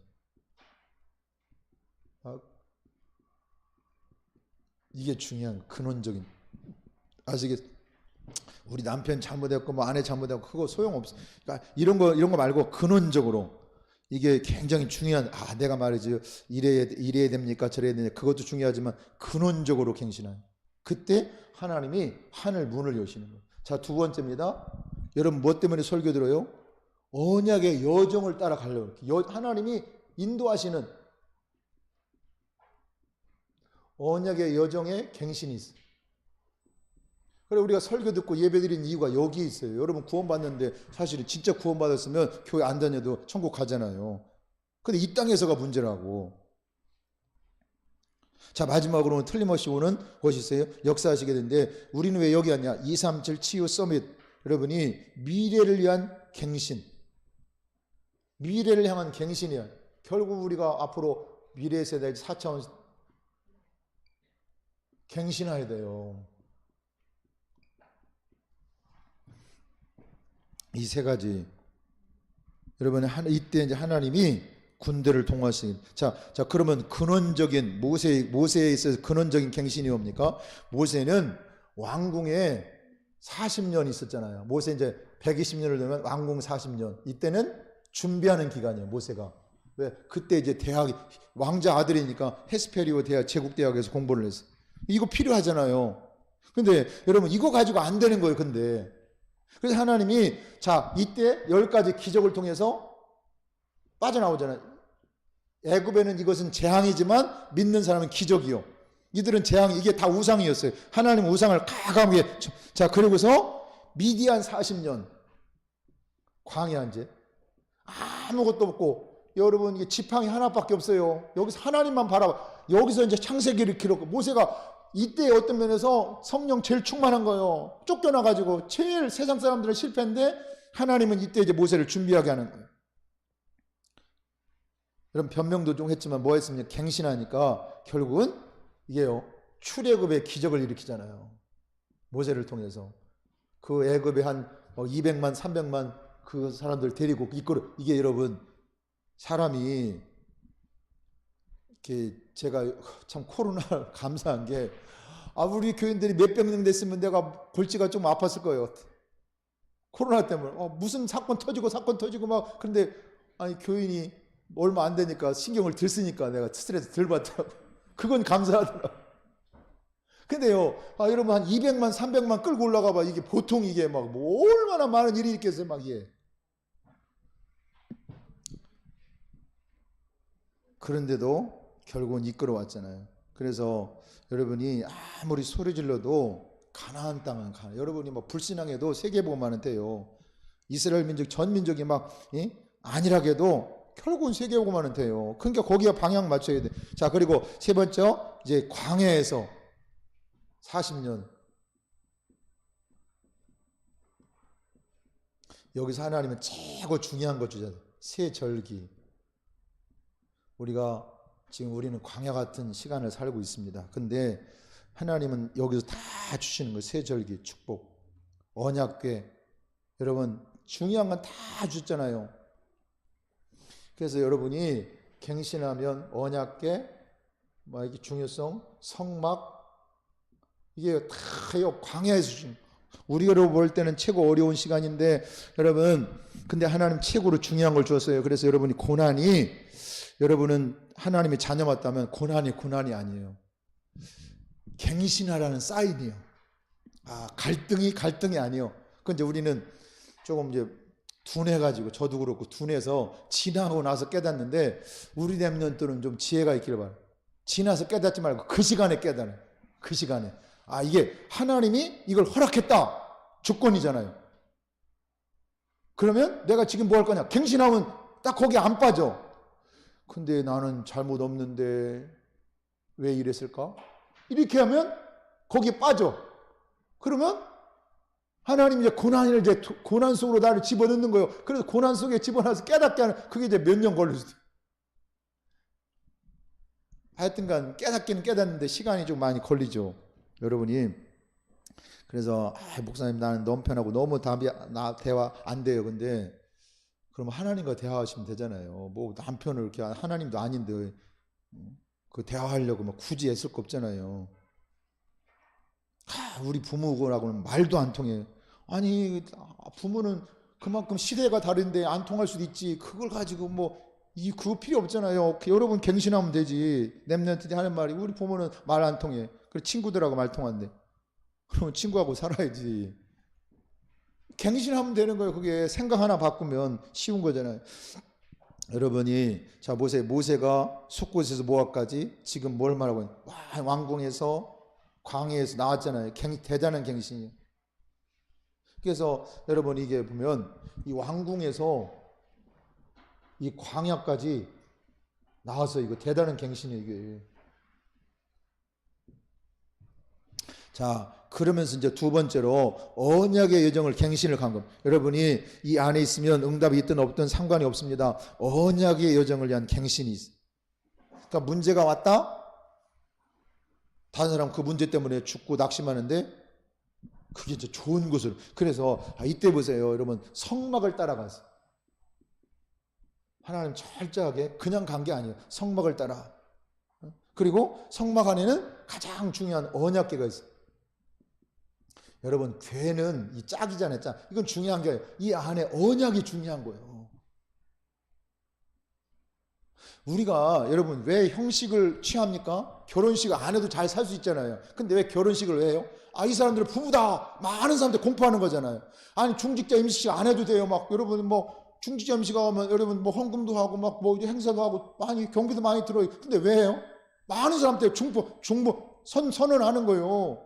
이게 중요한 근원적인. 아시겠? 우리 남편 잘못했고 뭐 아내 잘못했고 그거 소용없어. 그러니까 이런 거 말고 근원적으로 이게 굉장히 중요한. 내가 말이지 이래야 됩니까 저래야 됩니까, 그것도 중요하지만 근원적으로 갱신하는. 그때 하나님이 하늘 문을 여시는 거예요. 자, 두 번째입니다. 여러분 뭐 때문에 설교 들어요? 언약의 여정을 따라가려고. 하나님이 인도하시는 언약의 여정에 갱신이 있어요. 그래, 우리가 설교 듣고 예배 드린 이유가 여기 있어요. 여러분 구원받는데, 사실은 진짜 구원받았으면 교회 안 다녀도 천국 가잖아요. 근데 이 땅에서가 문제라고. 자, 마지막으로는 틀림없이 오는 것이 있어요. 역사하시게 되는데, 우리는 왜 여기 왔냐? 237 치유 서밋. 여러분이 미래를 위한 갱신, 미래를 향한 갱신이야. 결국 우리가 앞으로 미래 세대 4차원 갱신해야 돼요. 이 세 가지. 여러분 이때 이제 하나님이 군대를 동원하시는. 자, 그러면 근원적인 모세에 있어서 근원적인 갱신이 뭡니까? 모세는 왕궁에 40년 있었잖아요. 모세 이제 120년을 되면 왕궁 40년. 이때는 준비하는 기간이에요, 모세가. 왜? 그때 이제 왕자 아들이니까 헤스페리오 대학, 제국대학에서 공부를 했어요. 이거 필요하잖아요. 근데 여러분 이거 가지고 안 되는 거예요, 근데. 그래서 하나님이 자, 이때 10가지 기적을 통해서 빠져나오잖아요. 애굽에는 이것은 재앙이지만 믿는 사람은 기적이요. 이들은 재앙, 이게 다 우상이었어요. 하나님 우상을 가감하게. 자, 그러고서 미디안 40년 광야, 이제 아무것도 없고, 여러분 이게 지팡이 하나밖에 없어요. 여기서 하나님만 바라봐. 여기서 이제 창세기를 기록. 모세가 이때 어떤 면에서 성령 제일 충만한 거예요. 쫓겨나가지고 제일 세상 사람들은 실패인데, 하나님은 이때 이제 모세를 준비하게 하는 거예요. 여러분 변명도 좀 했지만 뭐 했습니까? 갱신하니까 결국은 이게요, 출애굽의 기적을 일으키잖아요. 모세를 통해서 그 애굽에 한 200만 300만 그 사람들 데리고 이게 여러분 사람이 이렇게, 제가 참 코로나 감사한 게, 우리 교인들이 몇백 명 됐으면 내가 골치가 좀 아팠을 거예요. 코로나 때문에 무슨 사건 터지고 막. 그런데 아니 교인이 얼마 안 되니까 신경을 덜 쓰니까 내가 스트레스 덜 받더라고. 그건 감사하더라고. 근데요, 여러분 한 200만 300만 끌고 올라가 봐. 이게 보통 이게 막 뭐 얼마나 많은 일이 있겠어요, 막 이게. 그런데도 결국은 이끌어왔잖아요. 그래서 여러분이 아무리 소리 질러도 가나안 땅은 여러분이 뭐 불신앙해도 세계복음하는 데요, 이스라엘 민족 전 민족이 막 안일하게도 결국은 세계복음하는 데요. 그러니까 거기에 방향 맞춰야 돼. 자, 그리고 세 번째, 이제 광야에서 40년. 여기서 하나님은 최고 중요한 거 주잖아요. 새 절기. 우리는 광야 같은 시간을 살고 있습니다. 근데 하나님은 여기서 다 주시는 거예요. 새 절기, 축복, 언약궤. 여러분 중요한 건 다 줬잖아요. 그래서 여러분이 갱신하면 언약궤, 이게 중요성, 성막, 이게 다 광야에서 주신. 우리가 볼 때는 최고 어려운 시간인데, 여러분 근데 하나님 최고로 중요한 걸 주었어요. 그래서 여러분이 고난이, 여러분은 하나님의 자녀 맞다면 고난이 아니에요. 갱신하라는 사인이에요. 갈등이 아니에요. 근데 우리는 조금 이제 둔해가지고, 저도 그렇고 둔해서 지나고 나서 깨닫는데, 우리 렘넌트는 좀 지혜가 있기를 바라요. 지나서 깨닫지 말고 그 시간에 깨달아요. 그 시간에. 이게 하나님이 이걸 허락했다. 조건이잖아요. 그러면 내가 지금 뭐 할 거냐? 갱신하면 딱 거기 안 빠져. 근데 나는 잘못 없는데 왜 이랬을까? 이렇게 하면 거기에 빠져. 그러면 하나님 이제 고난 속으로 나를 집어넣는 거예요. 그래서 고난 속에 집어넣어서 깨닫게 하는, 그게 이제 몇 년 걸릴 수도. 하여튼간 깨닫기는 깨닫는데 시간이 좀 많이 걸리죠. 여러분이. 그래서 목사님 나는 너무 편하고 너무 대화 안 돼요. 근데 그럼 하나님과 대화하시면 되잖아요. 뭐 남편을 이렇게, 하나님도 아닌데 그 대화하려고 막 굳이 애쓸 거 없잖아요. 우리 부모라고는 말도 안 통해. 아니 부모는 그만큼 시대가 다른데 안 통할 수도 있지. 그걸 가지고 그거 필요 없잖아요. 여러분 갱신하면 되지. 랩런트들이 하는 말이 우리 부모는 말 안 통해. 그래 친구들하고 말 통한대. 그러면 친구하고 살아야지. 갱신하면 되는 거예요. 그게 생각 하나 바꾸면 쉬운 거잖아요. 여러분이 자 모세가 숫곳에서 모압까지 지금 뭘 말하고 있는, 왕궁에서 광야에서 나왔잖아요. 대단한 갱신이에요. 그래서 여러분 이게 보면 이 왕궁에서 이 광야까지 나와서 이거 대단한 갱신이에요. 이게. 자, 그러면서 이제 두 번째로 언약의 여정을 갱신을 간 겁니다. 여러분이 이 안에 있으면 응답이 있든 없든 상관이 없습니다. 언약의 여정을 위한 갱신이 있어요. 그러니까 문제가 왔다? 다른 사람 그 문제 때문에 죽고 낙심하는데 그게 이제 좋은 곳으로. 그래서 이때 보세요. 여러분 성막을 따라가서 하나님 철저하게 그냥 간 게 아니에요. 성막을 따라. 그리고 성막 안에는 가장 중요한 언약궤가 있어요. 여러분 괴는 이 짝이잖아요. 짝. 이건 중요한 게 아니에요. 이 안에 언약이 중요한 거예요. 우리가 여러분 왜 형식을 취합니까? 결혼식 안 해도 잘 살 수 있잖아요. 근데 왜 결혼식을 왜 해요? 이 사람들은 부부다. 많은 사람들 공포하는 거잖아요. 아니 중직자 임시식 안 해도 돼요. 여러분 중직자 임시가 하면 여러분 헌금도 하고 행사도 하고 많이 경비도 많이 들어요. 근데 왜 해요? 많은 사람들 중보 선언하는 거예요.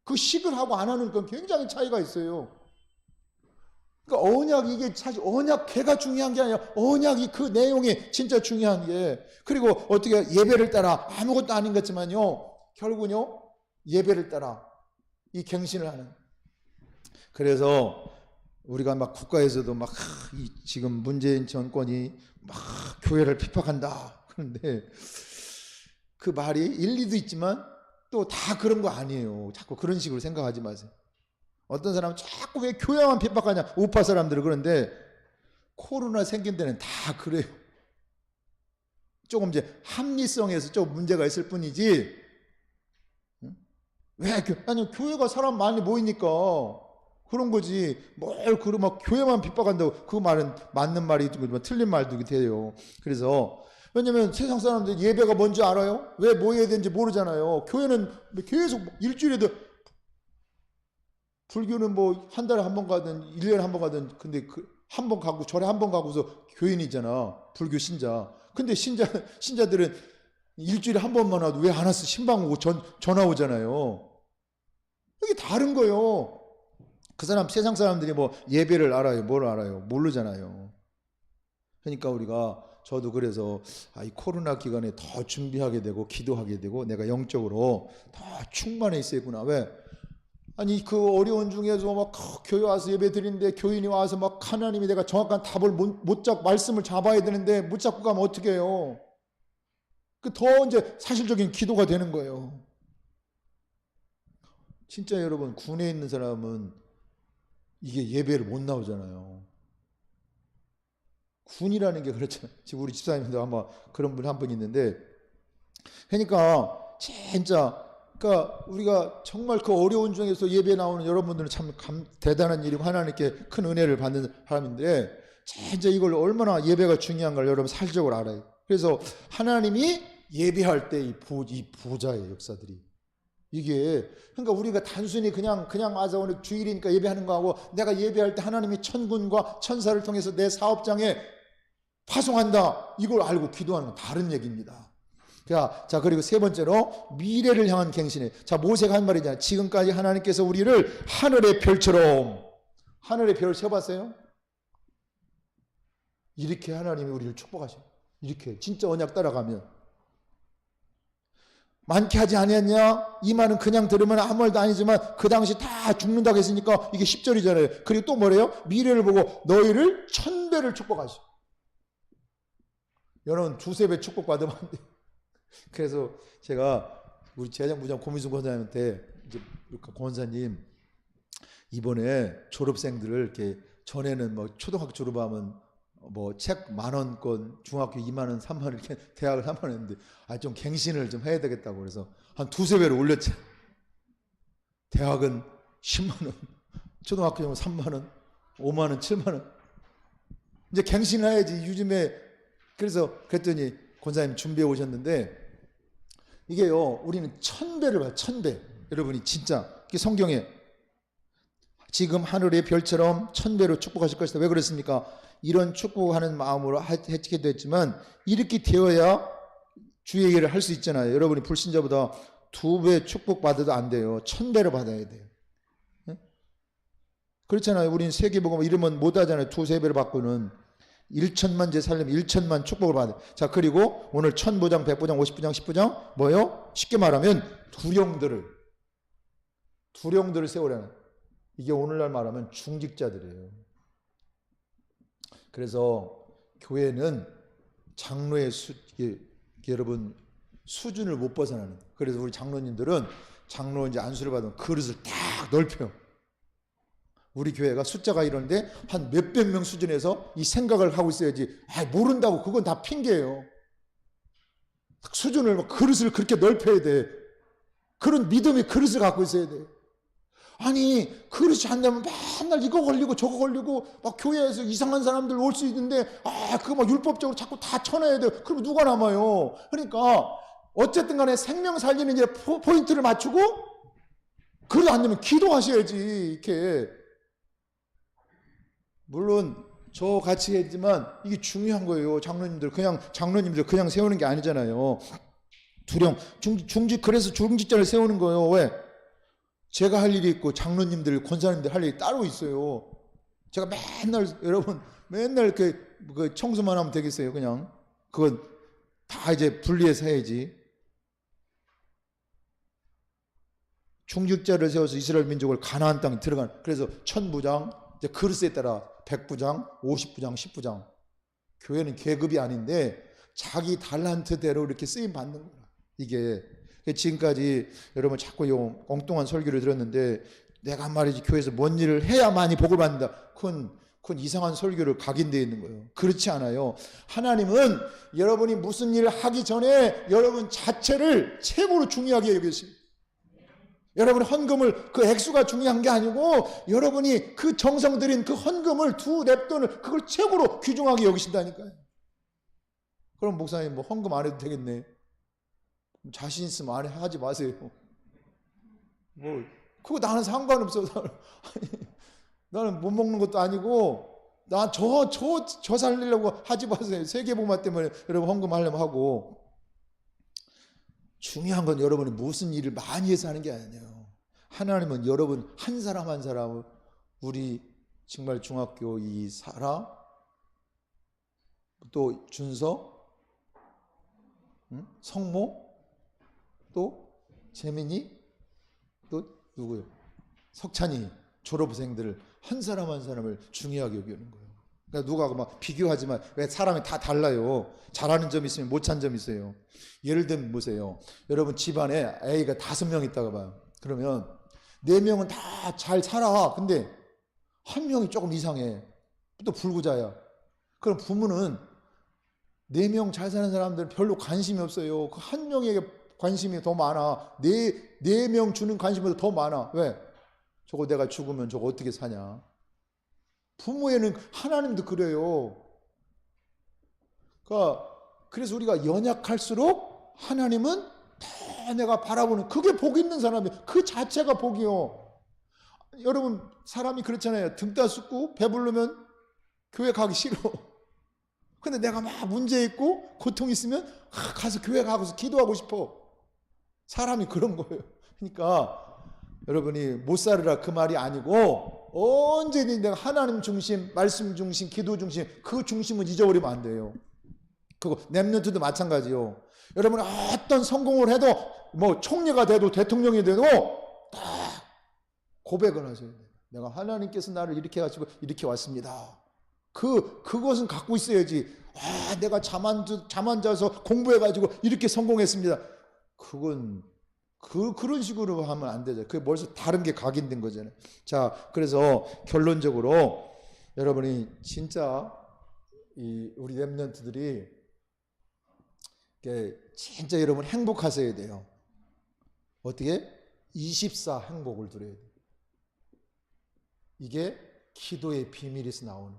그 식을 하고 안 하는 건 굉장히 차이가 있어요. 그러니까 언약이 이게 사실 언약궤가 중요한 게 아니라 언약이 그 내용이 진짜 중요한 게. 그리고 어떻게 예배를 따라 아무것도 아닌 것 같지만요. 결국은요. 예배를 따라 이 갱신을 하는. 그래서 우리가 국가에서도 지금 문재인 정권이 교회를 핍박한다. 그런데 그 말이 일리도 있지만 또 다 그런 거 아니에요. 자꾸 그런 식으로 생각하지 마세요. 어떤 사람은 자꾸 왜 교회만 핍박하냐. 우파 사람들은. 그런데 코로나 생긴 데는 다 그래요. 조금 이제 합리성에서 좀 문제가 있을 뿐이지. 왜 교회가 사람 많이 모이니까 그런 거지. 교회만 핍박한다고 그 말은 맞는 말이 틀린 말도 돼요. 그래서 왜냐면 세상 사람들 예배가 뭔지 알아요? 왜 모여야 되는지 모르잖아요. 교회는 계속 일주일에도, 불교는 한 달에 한 번 가든 1년에 한 번 가든, 근데 한 번 가고 절에 한 번 가고서 교인이잖아. 불교 신자. 근데 신자들은 일주일에 한 번만 와도 왜 안 왔어? 신방 오고 전화 오잖아요. 이게 다른 거예요. 그 사람 세상 사람들이 예배를 알아요? 뭘 알아요? 모르잖아요. 그러니까 저도 그래서 이 코로나 기간에 더 준비하게 되고 기도하게 되고 내가 영적으로 더 충만해 있어야구나. 왜? 아니 그 어려운 중에서 교회 와서 예배 드리는데 교인이 와서 하나님이 내가 정확한 답을 못 잡고 말씀을 잡아야 되는데 못 잡고 가면 어떻게 해요? 더 이제 사실적인 기도가 되는 거예요. 진짜 여러분 군에 있는 사람은 이게 예배를 못 나오잖아요. 군이라는 게 그렇잖아요. 지금 우리 집사님도 아마 그런 분 한 분 있는데, 그러니까 진짜 우리가 정말 그 어려운 중에서 예배 나오는 여러분들은 참 대단한 일이고 하나님께 큰 은혜를 받는 사람인데, 진짜 이걸 얼마나 예배가 중요한 걸 여러분 사실적으로 알아요. 그래서 하나님이 예배할 때 이 보좌의 역사들이 이게, 그러니까 우리가 단순히 그냥 와서 오늘 주일이니까 예배하는 거하고 내가 예배할 때 하나님이 천군과 천사를 통해서 내 사업장에 파송한다, 이걸 알고 기도하는 건 다른 얘기입니다. 자, 그리고 세 번째로 미래를 향한 갱신이에요. 자, 모세가 한 말이잖아요. 지금까지 하나님께서 우리를 하늘의 별처럼, 하늘의 별 세봤어요? 이렇게 하나님이 우리를 축복하셔요. 이렇게 진짜 언약 따라가면 많게 하지 아니했냐? 이 말은 그냥 들으면 아무 말도 아니지만 그 당시 다 죽는다고 했으니까 이게 10절이잖아요. 그리고 또 뭐래요? 미래를 보고 너희를 1000배를 축복하시오. 여러분 2~3배 축복받으면 안 돼요. 그래서 제가 우리 재정부장 고민순 권사님한테 이제 권사님 이번에 졸업생들을 이렇게 전에는 뭐 초등학교 졸업하면 뭐 책 10,000원권, 중학교 20,000원, 30,000원 이렇게 대학을 3,000원 했는데 좀 갱신을 좀 해야 되겠다고 그래서 한 2~3배로 올렸죠. 대학은 10만원, 초등학교는 3만원, 5만원, 7만원. 이제 갱신을 해야지 요즘에. 그래서 그랬더니 권사님 준비해 오셨는데 이게요 우리는 1000배를 봐요. 1000배. 여러분이 진짜 성경에 지금 하늘의 별처럼 1000배로 축복하실 것이다. 왜 그랬습니까? 이런 축복하는 마음으로 했게 됐지만 이렇게 되어야 주의 일을 할 수 있잖아요. 여러분이 불신자보다 2배 축복받아도 안 돼요. 1000배로 받아야 돼요. 네? 그렇잖아요. 우리는 세계복음 이러면 못하잖아요. 2~3배로 받고는 1천만 제 살려면 1천만 축복을 받아요. 자, 그리고 오늘 1000부장, 100부장, 50부장, 10부장 뭐요? 쉽게 말하면 두령들을 세우라는, 이게 오늘날 말하면 중직자들이에요. 그래서 교회는 장로의 여러분 수준을 못 벗어나는. 그래서 우리 장로님들은 장로 이제 안수를 받으면 그릇을 딱 넓혀요. 우리 교회가 숫자가 이런데 한 몇백 명 수준에서 이 생각을 하고 있어야지. 모른다고 그건 다 핑계예요. 수준을 그릇을 그렇게 넓혀야 돼. 그런 믿음의 그릇을 갖고 있어야 돼. 아니 그릇이 안 되면 맨날 이거 걸리고 저거 걸리고 막 교회에서 이상한 사람들 올 수 있는데 그거 막 율법적으로 자꾸 다 쳐내야 돼. 그러면 누가 남아요? 그러니까 어쨌든 간에 생명 살리는 이제 포인트를 맞추고 그릇 안 되면 기도하셔야지. 이렇게 물론 저 같이 했지만 이게 중요한 거예요. 장로님들 그냥 세우는 게 아니잖아요. 두령 중직 그래서 중직자를 세우는 거예요. 왜? 제가 할 일이 있고 장로님들 권사님들 할 일이 따로 있어요. 제가 맨날 여러분 맨날 그 청소만 하면 되겠어요. 그냥 그건 다 이제 분리해서 해야지. 중직자를 세워서 이스라엘 민족을 가나안 땅에 들어간. 그래서 1000부장 이제 그릇에 따라 100부장, 50부장, 10부장. 교회는 계급이 아닌데 자기 달란트대로 이렇게 쓰임 받는 거야. 이게 지금까지 여러분 자꾸 요 엉뚱한 설교를 들었는데 내가 말이지 교회에서 뭔 일을 해야 많이 복을 받는다. 그건 이상한 설교를 각인되어 있는 거예요. 그렇지 않아요. 하나님은 여러분이 무슨 일을 하기 전에 여러분 자체를 최고로 중요하게 여기십니다. 여러분 헌금을 그 액수가 중요한 게 아니고 여러분이 그 정성 들인 그 헌금을 랩돈을 그걸 최고로 귀중하게 여기신다니까요. 그럼 목사님 뭐 헌금 안 해도 되겠네. 자신 있으면 안 하지 마세요. 뭐 그거 나는 상관없어. 나는 못 먹는 것도 아니고 나 저 살리려고 하지 마세요. 세계복음 때문에 여러분 헌금하려면 하고. 중요한 건 여러분이 무슨 일을 많이 해서 하는 게 아니에요. 하나님은 여러분 한 사람 한 사람을 우리 정말 중학교 이 사라 또 준서 성모 또 재민이 또 누구요? 석찬이 졸업생들을 한 사람 한 사람을 중요하게 여기는 거예요. 그러니까 누가 막 비교하지만 왜 사람이 다 달라요. 잘하는 점이 있으면 못한 점이 있어요. 예를 들면 보세요. 여러분 집안에 애가 5명 있다가 봐요. 그러면 4명은 다 잘 살아. 근데 한 명이 조금 이상해. 또 불구자야. 그럼 부모는 4명 잘 사는 사람들은 별로 관심이 없어요. 그 한 명에게 관심이 더 많아. 4명 주는 관심보다 더 많아. 왜? 저거 내가 죽으면 저거 어떻게 사냐. 부모에는 하나님도 그래요. 그래서 우리가 연약할수록 하나님은 더 내가 바라보는 그게 복 있는 사람이에요. 그 자체가 복이요. 여러분 사람이 그렇잖아요. 등 따숩고 배부르면 교회 가기 싫어. 근데 내가 막 문제 있고 고통 있으면 가서 교회 가서 기도하고 싶어. 사람이 그런 거예요. 그러니까 여러분이 못 살으라 그 말이 아니고 언제든지 내가 하나님 중심, 말씀 중심, 기도 중심 그 중심은 잊어버리면 안 돼요. 그거 랩런트도 마찬가지요. 여러분 어떤 성공을 해도 뭐 총리가 돼도 대통령이 돼도 다 고백을 하셔야 돼요. 내가 하나님께서 나를 이렇게 하시고 이렇게 왔습니다. 그것은 갖고 있어야지. 내가 잠 안 자서 공부해가지고 이렇게 성공했습니다. 그런 식으로 하면 안 되죠. 그게 벌써 다른 게 각인된 거잖아요. 자, 그래서 결론적으로 여러분이 진짜 우리 렘넌트들이 진짜 여러분 행복하셔야 돼요. 어떻게? 24 행복을 누려야 돼요. 이게 기도의 비밀에서 나오는.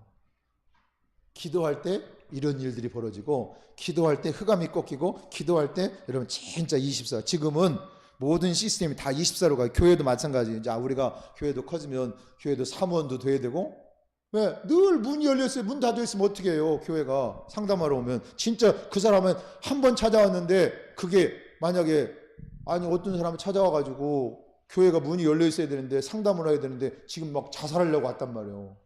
기도할 때 이런 일들이 벌어지고, 기도할 때 흑암이 꺾이고, 기도할 때 여러분 진짜 24. 지금은 모든 시스템이 다 24로 가요. 교회도 마찬가지예요. 이제 우리가 교회도 커지면 교회도 사무원도 돼야 되고, 왜? 늘 문이 열렸어요. 문 닫혀 있으면 어떻게 해요? 교회가 상담하러 오면 진짜 그 사람은 한 번 찾아왔는데 그게 만약에 어떤 사람이 찾아와가지고 교회가 문이 열려 있어야 되는데 상담을 해야 되는데 지금 막 자살하려고 왔단 말이에요.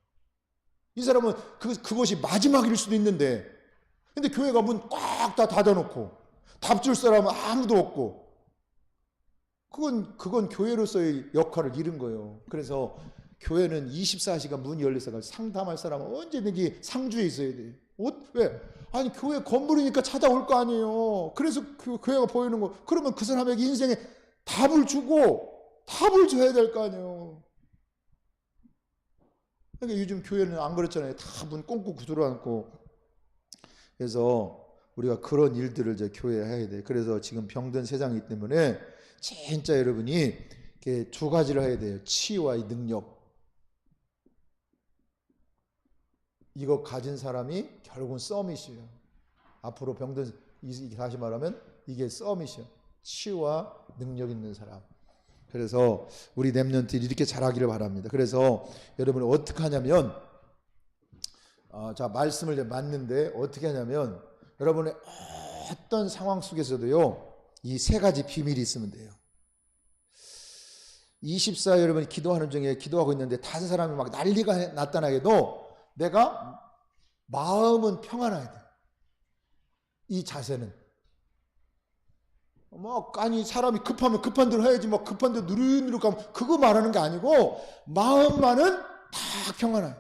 이 사람은 그것이 마지막일 수도 있는데, 근데 교회가 문 꽉 다 닫아놓고 답 줄 사람은 아무도 없고, 그건 교회로서의 역할을 잃은 거예요. 그래서 교회는 24시간 문이 열려서 상담할 사람은 언제든지 상주에 있어야 돼. 왜? 교회 건물이니까 찾아올 거 아니에요. 그래서 교회가 보이는 거. 그러면 그 사람에게 인생에 답을 줘야 될 거 아니에요. 그러니까 요즘 교회는 안 그렇잖아요. 다 문 꽁꽁 두드려놓고. 그래서 우리가 그런 일들을 이제 교회에 해야 돼. 그래서 지금 병든 세상이기 때문에 진짜 여러분이 이렇게 두 가지를 해야 돼요. 치유와 이 능력. 이거 가진 사람이 결국은 서밋이에요. 앞으로 병든, 다시 말하면 이게 서밋이에요. 치유와 능력 있는 사람. 그래서 우리 렘넌트들이 이렇게 잘하기를 바랍니다. 그래서 여러분이 어떻게 하냐면, 자, 말씀을 맞는데 어떻게 하냐면, 여러분의 어떤 상황 속에서도요, 이 세 가지 비밀이 있으면 돼요. 24 여러분이 기도하는 중에 기도하고 있는데 다른 사람이 막 난리가 났다나 해도 내가 마음은 평안해야 돼. 이 자세는. 사람이 급하면 급한 대로 해야지, 급한 대로 누르누르 가면 그거 말하는 게 아니고, 마음만은 다 평안해.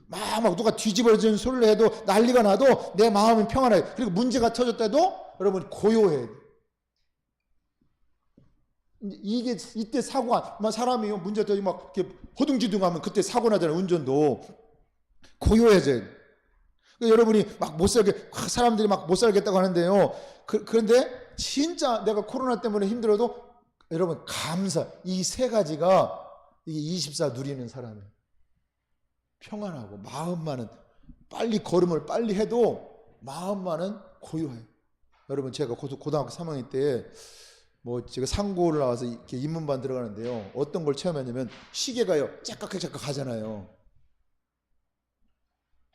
막 누가 뒤집어지는 소리를 해도 난리가 나도 내 마음은 평안해. 그리고 문제가 터졌다도 여러분 고요해야 돼. 이때 사고가, 사람이 문제 터지고 막 이렇게 허둥지둥하면 그때 사고 나잖아요. 운전도. 고요해져야 돼. 여러분이 막 못 살게, 사람들이 막 못 살겠다고 하는데요. 그런데 진짜 내가 코로나 때문에 힘들어도 여러분 감사. 이 세 가지가 이게 24 누리는 사람이에요. 평안하고 마음만은 빨리 걸음을 빨리 해도 마음만은 고요해요. 여러분 제가 고등학교 3학년 때 제가 상고를 나와서 이렇게 입문반 들어가는데요. 어떤 걸 체험했냐면 시계가요. 째깍째깍 하잖아요.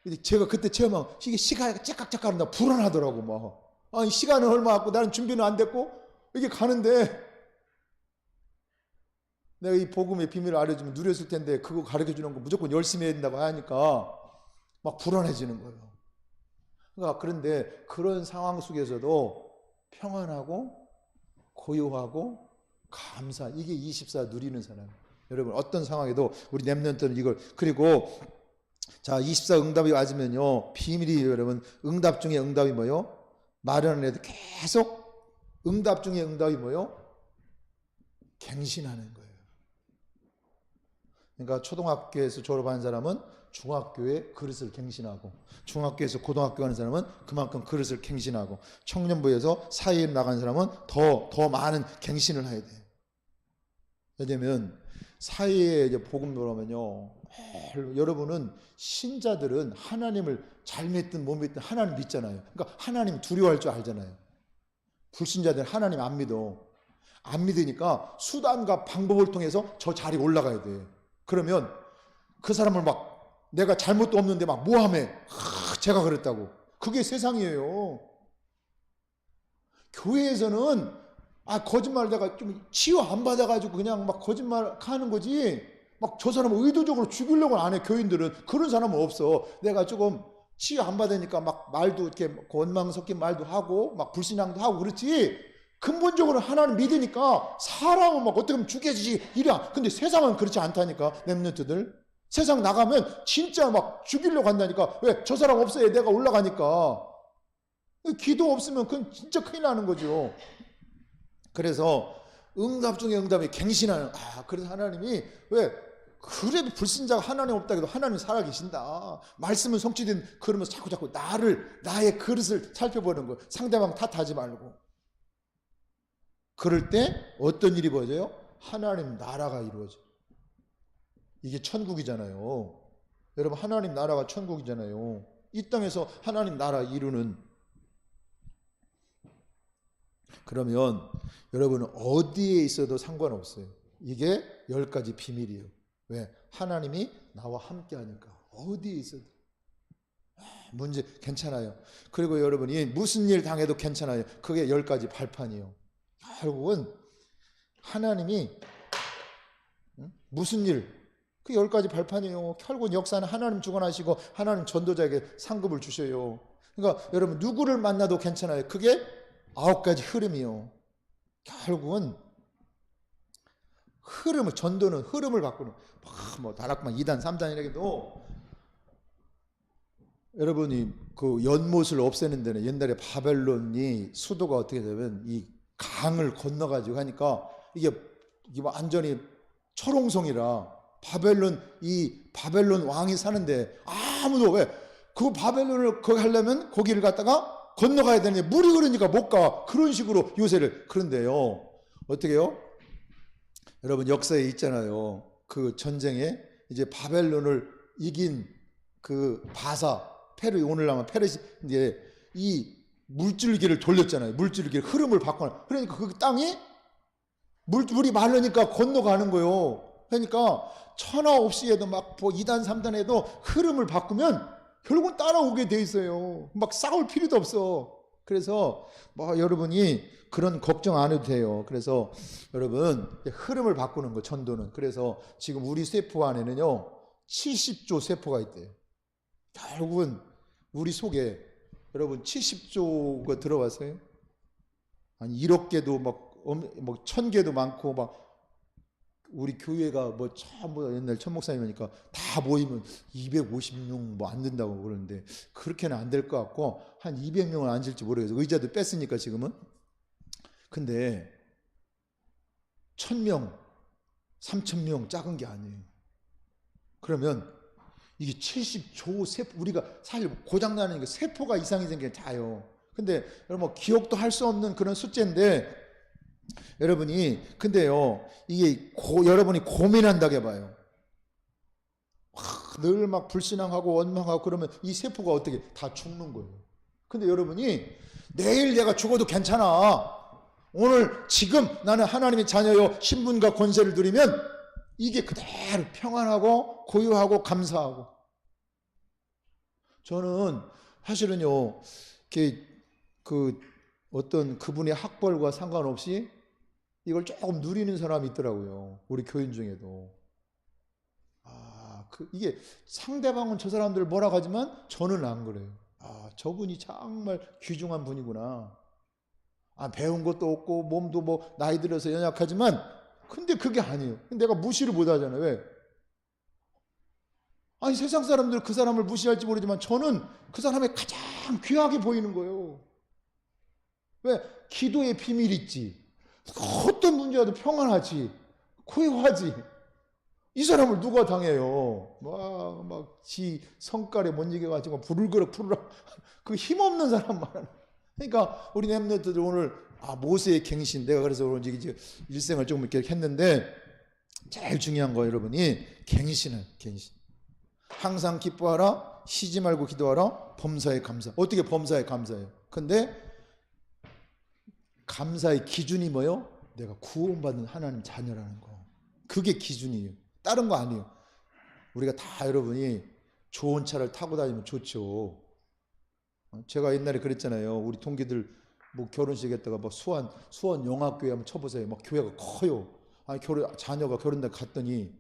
근데 제가 그때 체험한 이게 시간이 째깍째깍 한다 불안하더라고 시간은 얼마 없고 나는 준비는 안 됐고 이게 가는데 내가 이 복음의 비밀을 알려주면 누렸을 텐데 그거 가르쳐주는 거 무조건 열심히 해야 된다고 하니까 막 불안해지는 거예요. 그러니까 그런데 그런 상황 속에서도 평안하고 고요하고 감사, 이게 24 누리는 사람. 여러분 어떤 상황에도 우리 렘넌트는 이걸, 그리고 자 24 응답이 맞으면요 비밀이 여러분 응답 중에 응답이 뭐요? 말은 안 해도 계속 응답 중에 응답이 뭐요? 갱신하는 거예요. 그러니까 초등학교에서 졸업한 사람은 중학교에 그릇을 갱신하고, 중학교에서 고등학교 가는 사람은 그만큼 그릇을 갱신하고, 청년부에서 사회에 나간 사람은 더 많은 갱신을 해야 돼요. 왜냐면 사회에 이제 복음 들어오면요, 여러분은 신자들은 하나님을 잘 믿든 못 믿든 하나님 믿잖아요. 그러니까 하나님 두려워할 줄 알잖아요. 불신자들은 하나님 안 믿어. 안 믿으니까 수단과 방법을 통해서 저 자리에 올라가야 돼. 그러면 그 사람을 막 내가 잘못도 없는데 막 모함해. 제가 그랬다고. 그게 세상이에요. 교회에서는 거짓말 내가 좀 치유 안 받아가지고 그냥 막 거짓말 하는 거지, 막 저 사람을 의도적으로 죽이려고 안 해. 교인들은 그런 사람은 없어. 내가 조금 치유 안 받으니까 막 말도 이렇게 원망 섞인 말도 하고 막 불신앙도 하고 그렇지, 근본적으로 하나님 믿으니까 사람은 막 어떻게 하면 죽여지지 이래. 근데 세상은 그렇지 않다니까. 렘넌트들 세상 나가면 진짜 막 죽이려고 한다니까. 왜? 저 사람 없어야 내가 올라가니까. 기도 없으면 그건 진짜 큰일 나는 거죠. 그래서 응답 중에 응답이 갱신하는. 그래서 하나님이 왜? 그래도 불신자가 하나님 없다 해도 하나님 살아계신다. 말씀은 성취된. 그러면서 자꾸 나의 그릇을 살펴보는 거예요. 상대방 탓하지 말고. 그럴 때 어떤 일이 벌어져요? 하나님 나라가 이루어져요. 이게 천국이잖아요. 여러분, 하나님 나라가 천국이잖아요. 이 땅에서 하나님 나라 이루는. 그러면 여러분은 어디에 있어도 상관없어요. 이게 10가지 비밀이에요. 왜? 하나님이 나와 함께 하니까. 어디에 있어도 문제 괜찮아요. 그리고 여러분이 무슨 일 당해도 괜찮아요. 그게 10가지 발판이에요. 결국은 하나님이 무슨 일, 그 10가지 발판이에요. 결국은 역사는 하나님 주관하시고 하나님 전도자에게 상급을 주셔요. 그러니까 여러분 누구를 만나도 괜찮아요. 그게 9가지 흐름이요. 결국은 흐름을, 전도는 흐름을 바꾸는. 뭐 다락방 2단 3단이라도 여러분이 그 연못을 없애는 데는 옛날에 바벨론이 수도가 어떻게 되면 이 강을 건너가지고 하니까 이게 완전히 초롱성이라 바벨론 왕이 사는데 아무도 왜? 그 바벨론을 거기 하려면 거기를 갖다가 건너가야 되는데 물이 흐르니까 못 가. 그런 식으로 요새를. 그런데요, 어떻게 해요? 여러분 역사에 있잖아요. 그 전쟁에 이제 바벨론을 이긴 그 바사, 오늘 나면 페르시, 이제 이 물줄기를 돌렸잖아요. 물줄기를 흐름을 바꿔. 그러니까 그 땅이 물이 마르니까 건너가는 거예요. 그러니까 천하 없이 해도 막 2단 3단 해도 흐름을 바꾸면 결국은 따라오게 돼 있어요. 막 싸울 필요도 없어. 그래서 뭐 여러분이 그런 걱정 안 해도 돼요. 그래서 여러분 흐름을 바꾸는 거, 전도는. 그래서 지금 우리 세포 안에는요 70조 세포가 있대요. 결국은 우리 속에 여러분 70조가 들어왔어요. 아니 1억 개도 막 1000개도 많고 막 우리 교회가 뭐 전부 옛날 천 목사님이니까 다 모이면 250명 뭐 안 된다고 그러는데 그렇게는 안 될 것 같고 한 200명은 앉을지 모르겠어요. 의자도 뺐으니까 지금은. 근데 1000명, 3000명 작은 게 아니에요. 그러면 이게 70조 세포, 우리가 사실 고장나는 게 세포가 이상이 생기면 다요. 근데 여러분 기억도 할 수 없는 그런 숫자인데 여러분이 근데요 이게 여러분이 고민한다고 해봐요. 늘 막 불신앙하고 원망하고 그러면 이 세포가 어떻게 다 죽는 거예요. 근데 여러분이 내일 내가 죽어도 괜찮아. 오늘 지금 나는 하나님의 자녀요 신분과 권세를 누리면 이게 그대로 평안하고 고요하고 감사하고. 저는 사실은요 그 어떤 그분의 학벌과 상관없이 이걸 조금 누리는 사람이 있더라고요. 우리 교인 중에도. 이게 상대방은 저 사람들 뭐라 하지만 저는 안 그래요. 저분이 정말 귀중한 분이구나. 배운 것도 없고 몸도 뭐 나이 들어서 연약하지만 근데 그게 아니에요. 내가 무시를 못 하잖아요. 왜? 세상 사람들 그 사람을 무시할지 모르지만 저는 그 사람이 가장 귀하게 보이는 거예요. 왜? 기도의 비밀이 있지. 어떤 문제라도 평안하지. 고요하지. 이 사람을 누가 당해요? 막 지 성깔에 못 이겨가지고 부르르 그 힘없는 사람만. 그러니까 우리 렘넌트들 오늘 모세의 갱신, 내가 그래서 오늘 이제 일생을 조금 이렇게 했는데 제일 중요한 거 여러분이 갱신. 항상 기뻐하라, 쉬지 말고 기도하라, 범사에 감사. 어떻게 범사에 감사해요? 근데 감사의 기준이 뭐예요? 내가 구원받은 하나님 자녀라는 거. 그게 기준이에요. 다른 거 아니에요. 우리가 다 여러분이 좋은 차를 타고 다니면 좋죠. 제가 옛날에 그랬잖아요. 우리 동기들 뭐 결혼식 했다가 막 수원 영화교회 한번 쳐보세요. 막 교회가 커요. 자녀가 결혼대 갔더니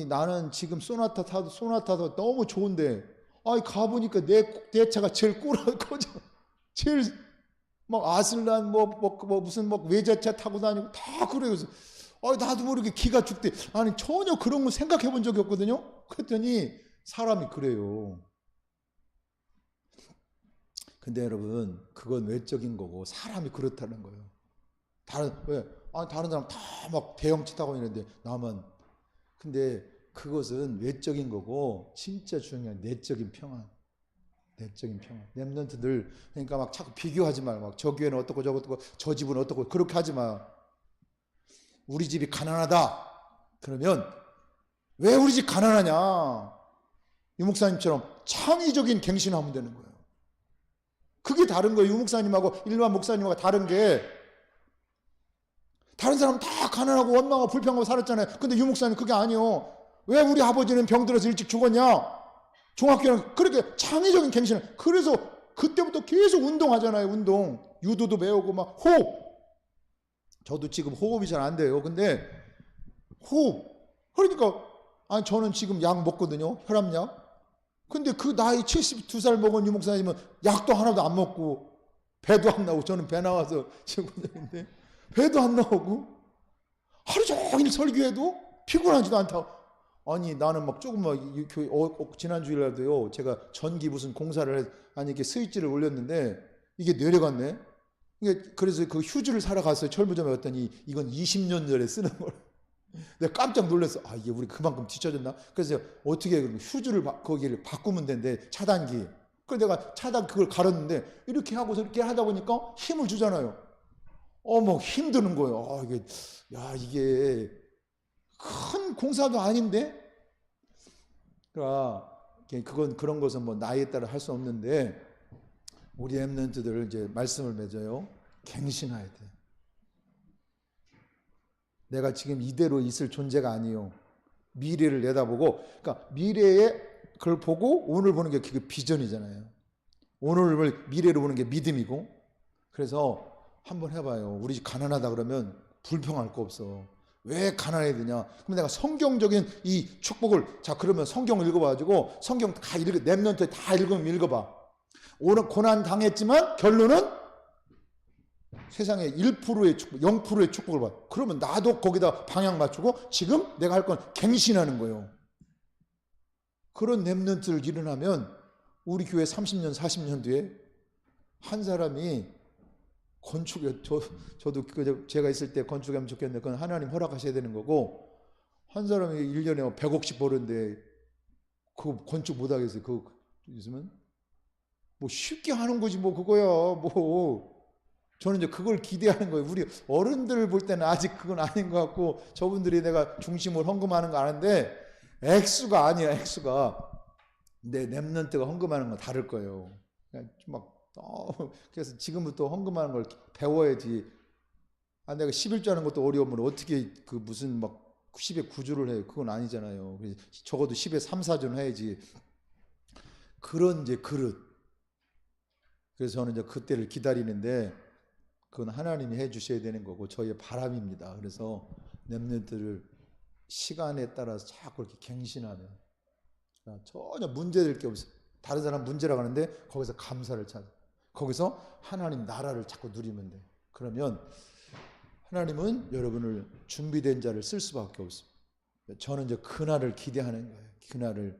나는 지금 소나타도 너무 좋은데 가보니까 내 차가 제일 꼬라커져. 제일 막 아슬란 무슨 외제차 타고 다니고 다 그래요. 그래서 나도 모르게 기가 죽대. 아니 전혀 그런 거 생각해 본 적이 없거든요. 그랬더니 사람이 그래요. 근데 여러분 그건 외적인 거고 사람이 그렇다는 거예요. 다른 사람 다 막 대형차 타고 있는데 나만. 근데 그것은 외적인 거고 진짜 중요한 내적인 평안. 내적인 평안. 렘넌트들 그러니까 막 자꾸 비교하지 마. 막 저 교회는 어떻고 저거 어떻고 저 집은 어떻고 그렇게 하지 마. 우리 집이 가난하다. 그러면 왜 우리 집 가난하냐? 유 목사님처럼 창의적인 갱신하면 되는 거예요. 그게 다른 거예요. 유 목사님하고 일반 목사님하고 다른 게 다른 사람 다 가난하고 원망하고 불평하고 살았잖아요. 근데 유 목사님 그게 아니요. 왜 우리 아버지는 병들어서 일찍 죽었냐? 종합교회는 그렇게 창의적인 갱신을. 그래서 그때부터 계속 운동하잖아요. 운동. 유도도 배우고 막 호흡. 저도 지금 호흡이 잘 안 돼요. 근데 호흡. 그러니까 아니 저는 지금 약 먹거든요. 혈압약. 근데 그 나이 72살 먹은 유 목사님은 약도 하나도 안 먹고 배도 안 나오고 저는 배 나와서 지금인데 배도 안 나오고 하루 종일 설교해도 피곤하지도 않다고. 아니 나는 막 조금 막 지난 주일날도요 제가 전기 무슨 공사를 이렇게 스위치를 올렸는데 이게 내려갔네. 이게 그래서 그 휴지를 사러 갔어요. 철물점에 갔더니 이건 20년 전에 쓰는 걸. 내가 깜짝 놀랐어. 이게 우리 그만큼 뒤쳐졌나? 그래서 어떻게 휴지를 거기를 바꾸면 된대. 차단기. 그래서 내가 차단 그걸 갈았는데 이렇게 하고서 이렇게 하다 보니까 힘을 주잖아요. 뭐 힘드는 거예요. 이게 큰 공사도 아닌데. 그러니까 그건 그런 것은 뭐 나이에 따라 할 수 없는데 우리 렘넌트들 이제 말씀을 맺어요. 갱신해야 돼. 내가 지금 이대로 있을 존재가 아니요. 미래를 내다보고, 그러니까 미래에 그걸 보고 오늘 보는 게 그게 비전이잖아요. 오늘을 미래로 보는 게 믿음이고. 그래서 한번 해봐요. 우리 집 가난하다 그러면 불평할 거 없어. 왜 가난해야 되냐? 그럼 내가 성경적인 이 축복을, 자 그러면 성경을 읽어봐가지고 성경 다 렘넌트 다 읽으면 읽어봐. 오늘 고난 당했지만 결론은 세상에 1%의 축복, 0%의 축복을 받아. 그러면 나도 거기다 방향 맞추고 지금 내가 할 건 갱신하는 거예요. 그런 렘넌트를 일어나면 우리 교회 30년, 40년 뒤에 한 사람이 건축에 저도 제가 있을 때 건축하면 좋겠는데 그건 하나님 허락하셔야 되는 거고 한 사람이 1년에 100억씩 버는데 그거 건축 못 하겠어요. 그거 있으면 뭐 쉽게 하는 거지 뭐 그거야 뭐. 저는 이제 그걸 기대하는 거예요. 우리 어른들 볼 때는 아직 그건 아닌 것 같고 저분들이 내가 중심을 헌금하는 거 아는데 액수가 아니야, 액수가. 근데 렘넌트가 헌금하는 건 다를 거예요. 그래서 지금부터 헌금하는 걸 배워야지. 내가 11조 하는 것도 어려우면 어떻게 그 무슨 막 10에 9조를 해요. 그건 아니잖아요. 적어도 10에 3, 4조는 해야지. 그런 이제 그릇. 그래서 저는 이제 그때를 기다리는데 그건 하나님이 해 주셔야 되는 거고 저희의 바람입니다. 그래서 렘넌트를 시간에 따라서 자꾸 이렇게 갱신하면 전혀 문제될 게 없어요. 다른 사람 문제라고 하는데 거기서 감사를 찾아. 거기서 하나님 나라를 자꾸 누리면 돼. 그러면 하나님은 여러분을 준비된 자를 쓸 수밖에 없습니다. 저는 이제 그날을 기대하는 거예요. 그날을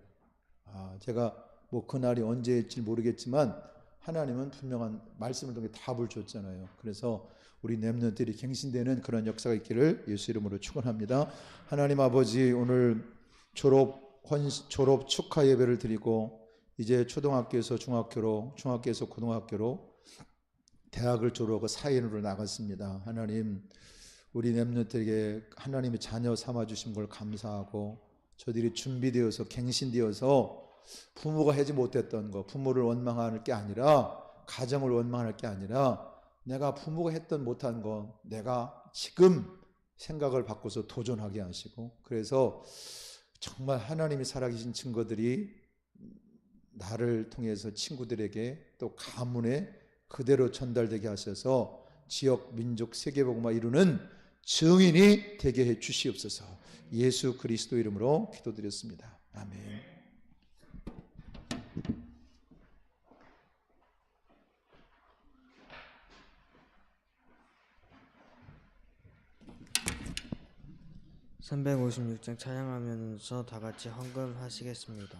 제가 뭐 그날이 언제일지 모르겠지만 하나님은 분명한 말씀을 통해 답을 줬잖아요. 그래서 우리 렘넌트들이 갱신되는 그런 역사가 있기를 예수 이름으로 축원합니다. 하나님 아버지 오늘 졸업 축하 예배를 드리고 이제 초등학교에서 중학교로 중학교에서 고등학교로 대학을 졸업하고 사회인으로 나갔습니다. 하나님 우리 렘넌트에게 하나님의 자녀 삼아 주신 걸 감사하고 저들이 준비되어서 갱신되어서 부모가 하지 못했던 거, 부모를 원망할 게 아니라 가정을 원망할 게 아니라 내가 부모가 했던 못한 거 내가 지금 생각을 바꿔서 도전하게 하시고 그래서 정말 하나님이 살아계신 증거들이 나를 통해서 친구들에게 또 가문에 그대로 전달되게 하셔서 지역, 민족, 세계복음화 이루는 증인이 되게 해 주시옵소서. 예수 그리스도 이름으로 기도드렸습니다. 아멘. 356장 찬양하면서 다 같이 헌금하시겠습니다.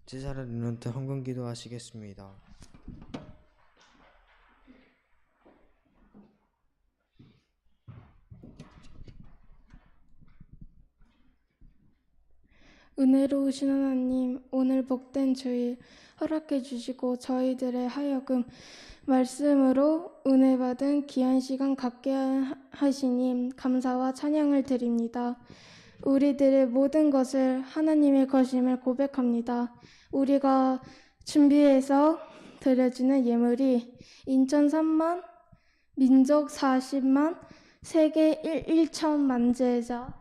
제사를 이루는 때 헌금 기도하시겠습니다. 은혜로우신 하나님, 오늘 복된 주일 허락해 주시고 저희들의 하여금 말씀으로 은혜 받은 귀한 시간 갖게 하시니 감사와 찬양을 드립니다. 우리들의 모든 것을 하나님의 것임을 고백합니다. 우리가 준비해서 드려지는 예물이 인천 3만, 민족 40만, 세계 1천만 제자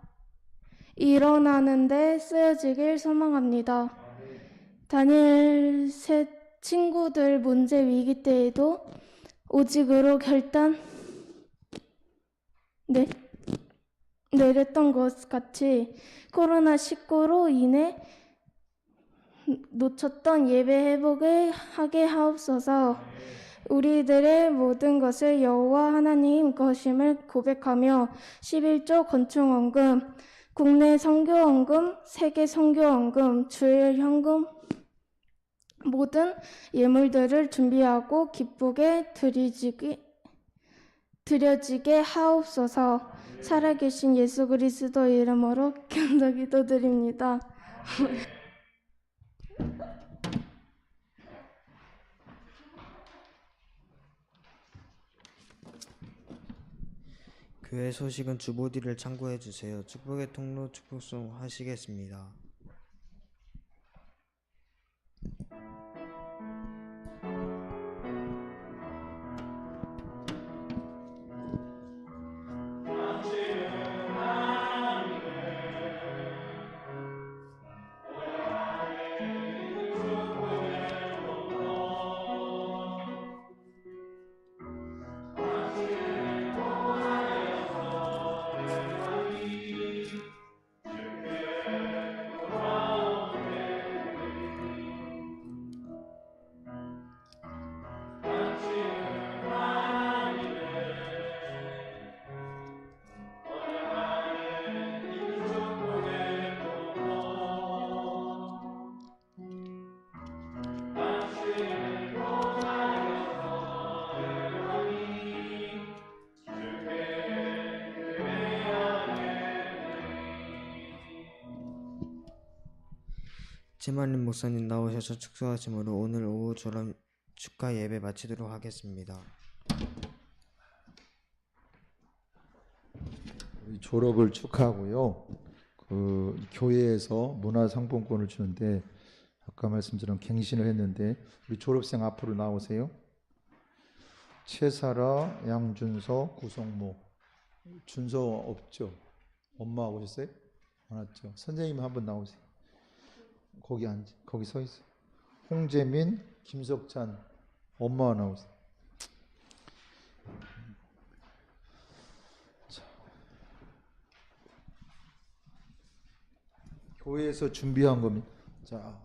일어나는데 쓰여지길 소망합니다. 다니엘 셋 친구들 문제 위기 때에도 오직으로 결단 내렸던 것 같이 코로나19로 인해 놓쳤던 예배 회복을 하게 하옵소서. 우리들의 모든 것을 여호와 하나님 것임을 고백하며 11조 건축원금, 국내 선교원금, 세계 선교원금, 주일 현금 모든 예물들을 준비하고 기쁘게 드려지게 하옵소서. 살아계신 예수 그리스도 이름으로 견도 기도드립니다. 교회 소식은 주보디를 참고해 주세요. 축복의 통로 축복송 하시겠습니다. 심한림 목사님 나오셔서 축소하시므로 오늘 오후 졸업 축하 예배 마치도록 하겠습니다. 우리 졸업을 축하하고요. 그 교회에서 문화상품권을 주는데 아까 말씀처럼 갱신을 했는데 우리 졸업생 앞으로 나오세요. 최사라, 양준서, 구성모. 준서 없죠? 엄마 오셨어요? 안 왔죠? 선생님 한번 나오세요. 거기 서 있어요. 홍재민, 김석찬, 엄마 나오세요. 자, 교회에서 준비한 겁니다. 자,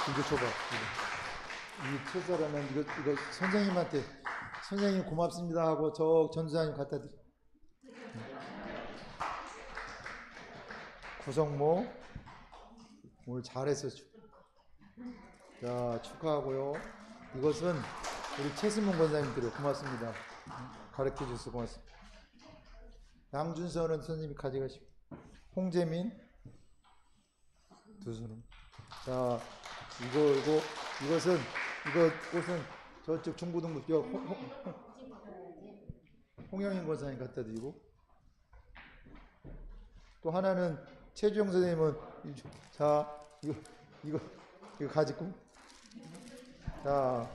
이거 줘봐. 이 최사라는 이거 선생님한테 선생님 고맙습니다 하고 저 전도사님 갖다 드려. 구성모 오늘 잘했어. 자, 축하하고요. 이것은 우리 최승문 권사님 드려. 고맙습니다. 가르쳐 주셔서 고맙습니다. 양준서는 선생님이 가져가시고, 홍재민 두 손은. 자, 이것은 저쪽 중고등부 홍영인 권사님 갖다 드리고, 또 하나는 최주영 선생님은 자 이거 가지고, 자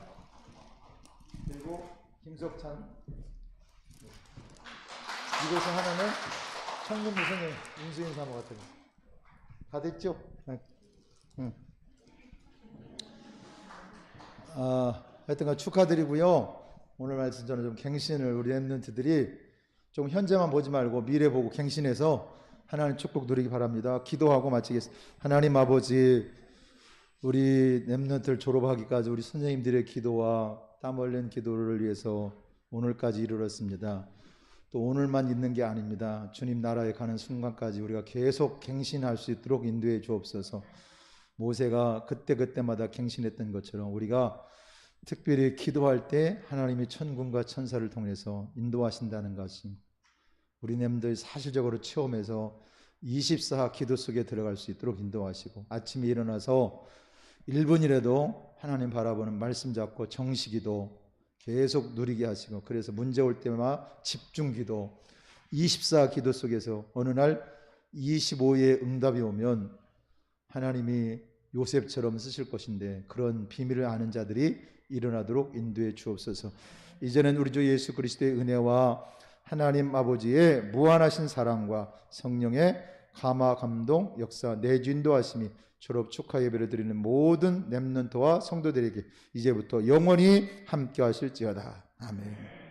그리고 김석찬, 이것은 하나는 청문부 선생님 인수인 사모 같은 거 다 됐죠? 응. 하여튼간 축하드리고요. 오늘 말씀처럼 좀 갱신을 우리 랩런트들이 좀 현재만 보지 말고 미래 보고 갱신해서 하나님 축복 누리기 바랍니다. 기도하고 마치겠습니다. 하나님 아버지, 우리 랩런트를 졸업하기까지 우리 선생님들의 기도와 땀 흘린 기도를 위해서 오늘까지 이르렀습니다. 또 오늘만 있는 게 아닙니다. 주님 나라에 가는 순간까지 우리가 계속 갱신할 수 있도록 인도해 주옵소서. 모세가 그때마다 갱신했던 것처럼 우리가 특별히 기도할 때 하나님이 천군과 천사를 통해서 인도하신다는 것이 우리 렘들이 사실적으로 체험해서 24 기도 속에 들어갈 수 있도록 인도하시고, 아침에 일어나서 1분이라도 하나님 바라보는 말씀 잡고 정시기도 계속 누리게 하시고, 그래서 문제 올 때마다 집중기도, 24 기도 속에서 어느 날 25의 응답이 오면 하나님이 요셉처럼 쓰실 것인데, 그런 비밀을 아는 자들이 일어나도록 인도해 주옵소서. 이제는 우리 주 예수 그리스도의 은혜와 하나님 아버지의 무한하신 사랑과 성령의 감화 감동 역사 내주 인도하심이 졸업 축하 예배를 드리는 모든 렘넌트와 성도들에게 이제부터 영원히 함께 하실지어다. 아멘.